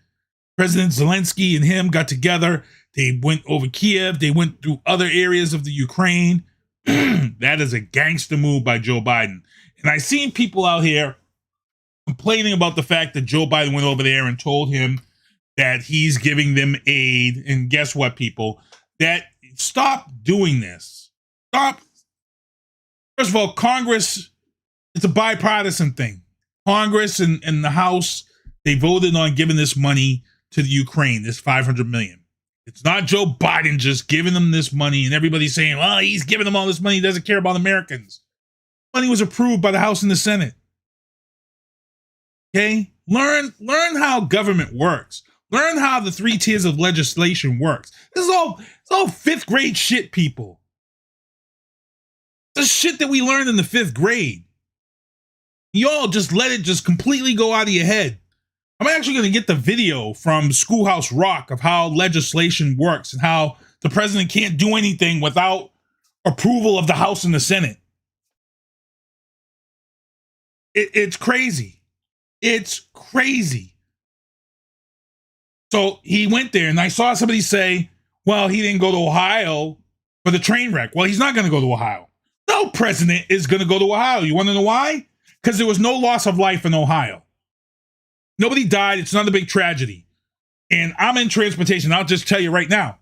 President Zelensky and him got together. They went over Kiev. They went through other areas of the Ukraine. That is a gangster move by Joe Biden. And I seen people out here complaining about the fact that Joe Biden went over there and told him that he's giving them aid. And guess what, people? That stop doing this. Stop. First of all, Congress, it's a bipartisan thing. Congress and the House, they voted on giving this money to the Ukraine, this $500 million. It's not Joe Biden just giving them this money and everybody's saying, well, he's giving them all this money. He doesn't care about Americans. Money was approved by the House and the Senate. Okay? Learn how government works. Learn how the 3 tiers of legislation works. This is all fifth grade shit, people. The shit that we learned in the 5th grade. Y'all just let it just completely go out of your head. I'm actually going to get the video from Schoolhouse Rock of how legislation works and how the president can't do anything without approval of the House and the Senate. It's crazy. It's crazy. So he went there, and I saw somebody say, well, he didn't go to Ohio for the train wreck. Well, he's not going to go to Ohio. No president is going to go to Ohio. You want to know why? Because there was no loss of life in Ohio. Nobody died. It's not a big tragedy. And I'm in transportation. I'll just tell you right now.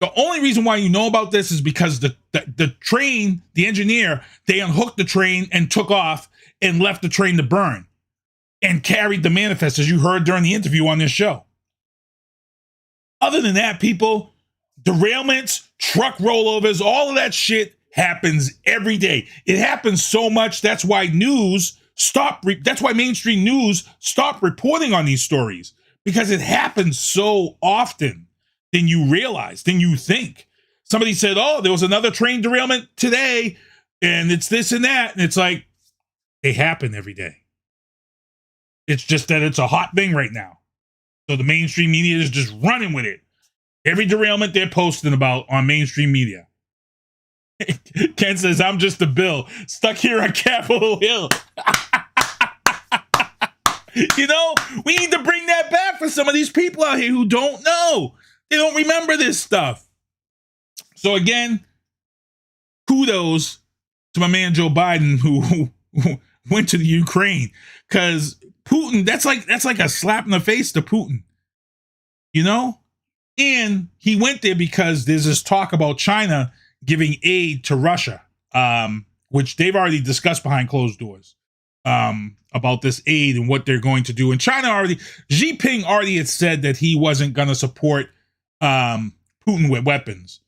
The only reason why you know about this is because the train, the engineer, they unhooked the train and took off and left the train to burn and carried the manifest, as you heard during the interview on this show. Other than that, people, derailments, truck rollovers, all of that shit happens every day. It happens so much. That's why that's why mainstream news stopped reporting on these stories, because it happens so often than you realize, than you think. Somebody said, oh, there was another train derailment today and it's this and that. And it's like, they happen every day. It's just that it's a hot thing right now. So the mainstream media is just running with it. Every derailment they're posting about on mainstream media. Ken says, I'm just a bill stuck here on Capitol Hill. You know, we need to bring that back for some of these people out here who don't know. They don't remember this stuff. So again, kudos to my man Joe Biden who went to the Ukraine, because Putin, that's like a slap in the face to Putin. You know? And he went there because there's this talk about China giving aid to Russia, which they've already discussed behind closed doors, about this aid and what they're going to do. And Xi Jinping already had said that he wasn't going to support Putin with weapons.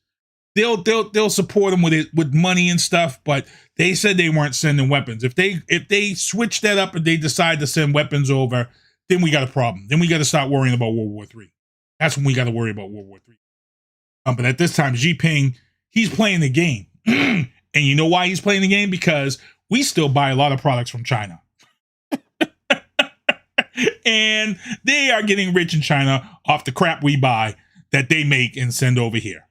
They'll support him with money and stuff, but they said they weren't sending weapons. If they switch that up and they decide to send weapons over, then we got a problem. Then we got to start worrying about World War III. That's when we got to worry about World War III. But at this time, Xi Jinping, he's playing the game. And you know why he's playing the game? Because we still buy a lot of products from China. And they are getting rich in China off the crap we buy that they make and send over here.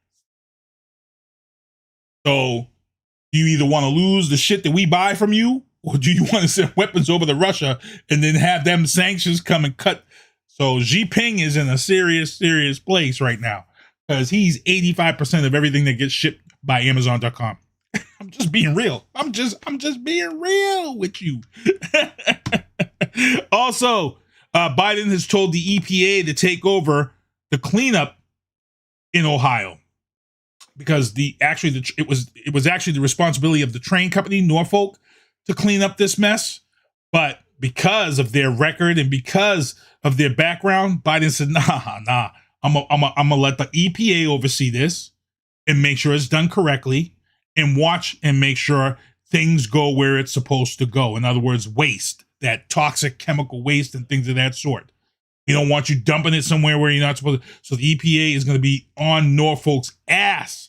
So do you either want to lose the shit that we buy from you, or do you want to send weapons over to Russia and then have them sanctions come and cut? So Xi Jinping is in a serious, serious place right now, because he's 85% of everything that gets shipped by Amazon.com. I'm just being real. I'm just being real with you. Also, Biden has told the EPA to take over the cleanup in Ohio, because it was actually the responsibility of the train company Norfolk to clean up this mess, but because of their record and because of their background, Biden said, nah. I'm gonna let the EPA oversee this and make sure it's done correctly, and watch and make sure things go where it's supposed to go. In other words, waste, that toxic chemical waste and things of that sort. We don't want you dumping it somewhere where you're not supposed to. So the EPA is going to be on Norfolk's ass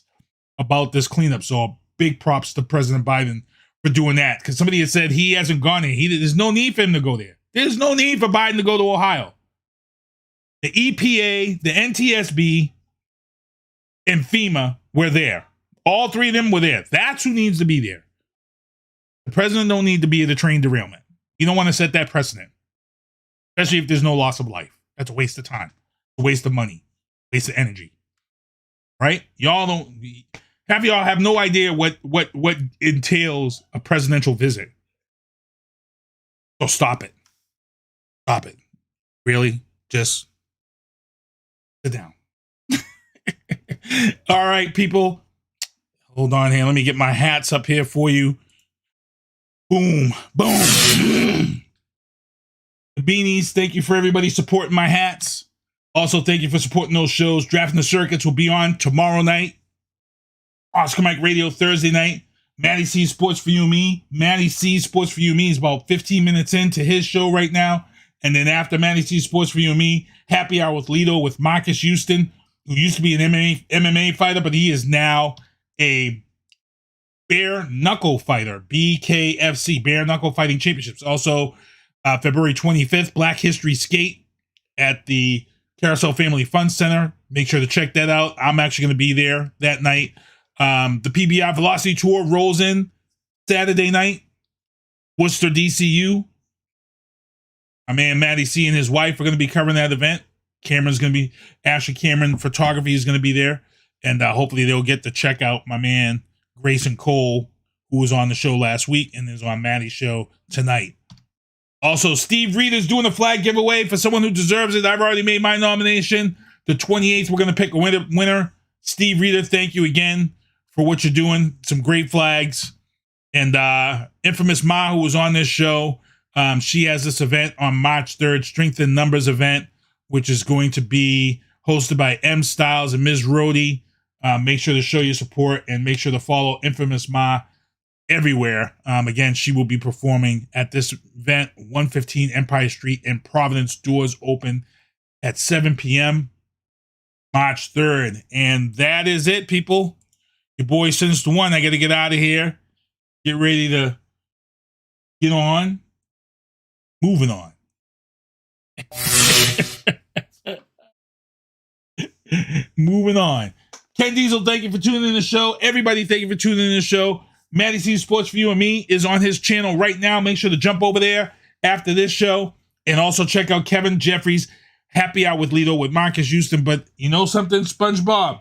about this cleanup. So big props to President Biden for doing that, because somebody had said he hasn't gone there. There's no need for him to go there. There's no need for Biden to go to Ohio. The EPA, the NTSB, and FEMA were there. All three of them were there. That's who needs to be there. The president don't need to be at a train derailment. You don't want to set that precedent, especially if there's no loss of life. That's a waste of time, a waste of money, waste of energy. Right? Y'all have no idea what entails a presidential visit. So stop it. Stop it. Really? Just sit down. All right, people. Hold on here. Let me get my hats up here for you. Boom. Boom. The beanies. Thank you for everybody supporting my hats. Also, thank you for supporting those shows. Drafting the Circuits will be on tomorrow night. Oscar Mike Radio Thursday night. Matty C Sports for You and Me. Matty C Sports for You and Me is about 15 minutes into his show right now. And then after Matty C Sports for You and Me, Happy Hour with Lito with Marcus Houston, who used to be an MMA fighter, but he is now a bare knuckle fighter. BKFC, Bare Knuckle Fighting Championships. Also, February 25th, Black History Skate at the Carousel Family Fun Center. Make sure to check that out. I'm actually going to be there that night. The PBI Velocity Tour rolls in Saturday night. Worcester, DCU. My man Matty C and his wife are going to be covering that event. Cameron's going to be, Ashley Cameron Photography is going to be there. And hopefully they'll get to check out my man Grayson Cole, who was on the show last week and is on Matty's show tonight. Also, Steve Reed is doing a flag giveaway for someone who deserves it. I've already made my nomination. The 28th, we're going to pick a winner. Steve Reeder, thank you again for what you're doing. Some great flags. And Infamous Ma, who was on this show, she has this event on March 3rd, Strength in Numbers event, which is going to be hosted by M. Styles and Ms. Rhodey. Make sure to show your support and make sure to follow Infamous Ma everywhere. Again, she will be performing at this event, 115 Empire Street in Providence. Doors open at 7 p.m. March 3rd. And that is it, people. Your boy Sinister One. I got to get out of here. Get ready to get on. Moving on. Moving on. Ken Diesel, thank you for tuning in the show. Everybody, thank you for tuning in the show. Matty C Sports for You and Me is on his channel right now. Make sure to jump over there after this show. And also check out Kevin Jeffries' Happy Hour with Lito with Marcus Houston. But you know something, SpongeBob?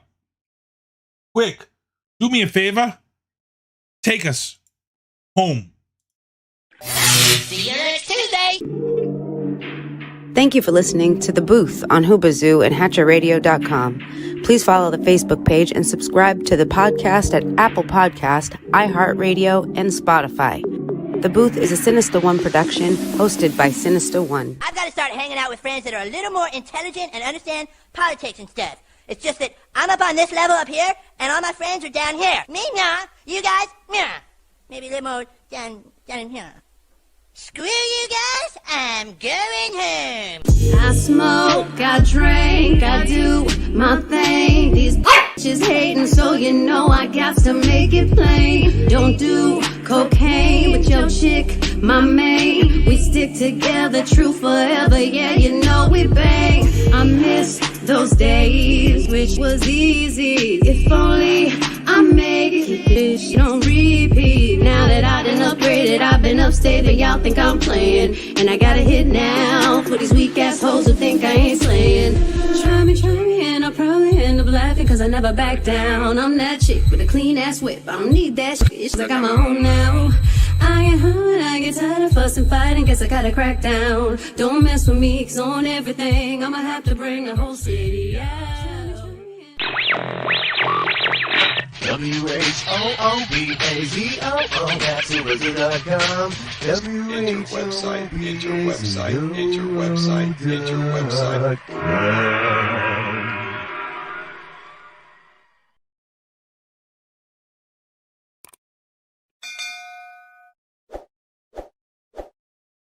Quick, do me a favor. Take us home. See you next Tuesday. Thank you for listening to The Booth on Hoobazoo and HatcherRadio.com. Please follow the Facebook page and subscribe to the podcast at Apple Podcast, iHeartRadio, and Spotify. The Booth is a Sinister One production hosted by Sinister One. I've got to start hanging out with friends that are a little more intelligent and understand politics and stuff. It's just that I'm up on this level up here, and all my friends are down here. Me, nah. You guys, nah. Maybe a little more down in here. Screw you guys, I'm going home. I smoke, I drink, I do my thing. These bitches hating, so you know I got to make it plain. Don't do cocaine, but your chick, my main. We stick together, true forever, yeah, you know we bang. I miss those days, which was easy. If only I make it, bitch, don't repeat. Now that I done upgraded, I've been upstate, and y'all think I'm playing. And I got a hit now for these weak ass hoes who think I ain't slaying. Try me, and I'll probably end up laughing, cause I never back down. I'm that chick with a clean ass whip. I don't need that shit, I got my own now. I get hurt, I get tired of fussing, fighting, guess I gotta crack down. Don't mess with me, cause on everything, I'ma have to bring the whole city out. WHOOBAZOO, that's Hoobazoo.com. Enter website.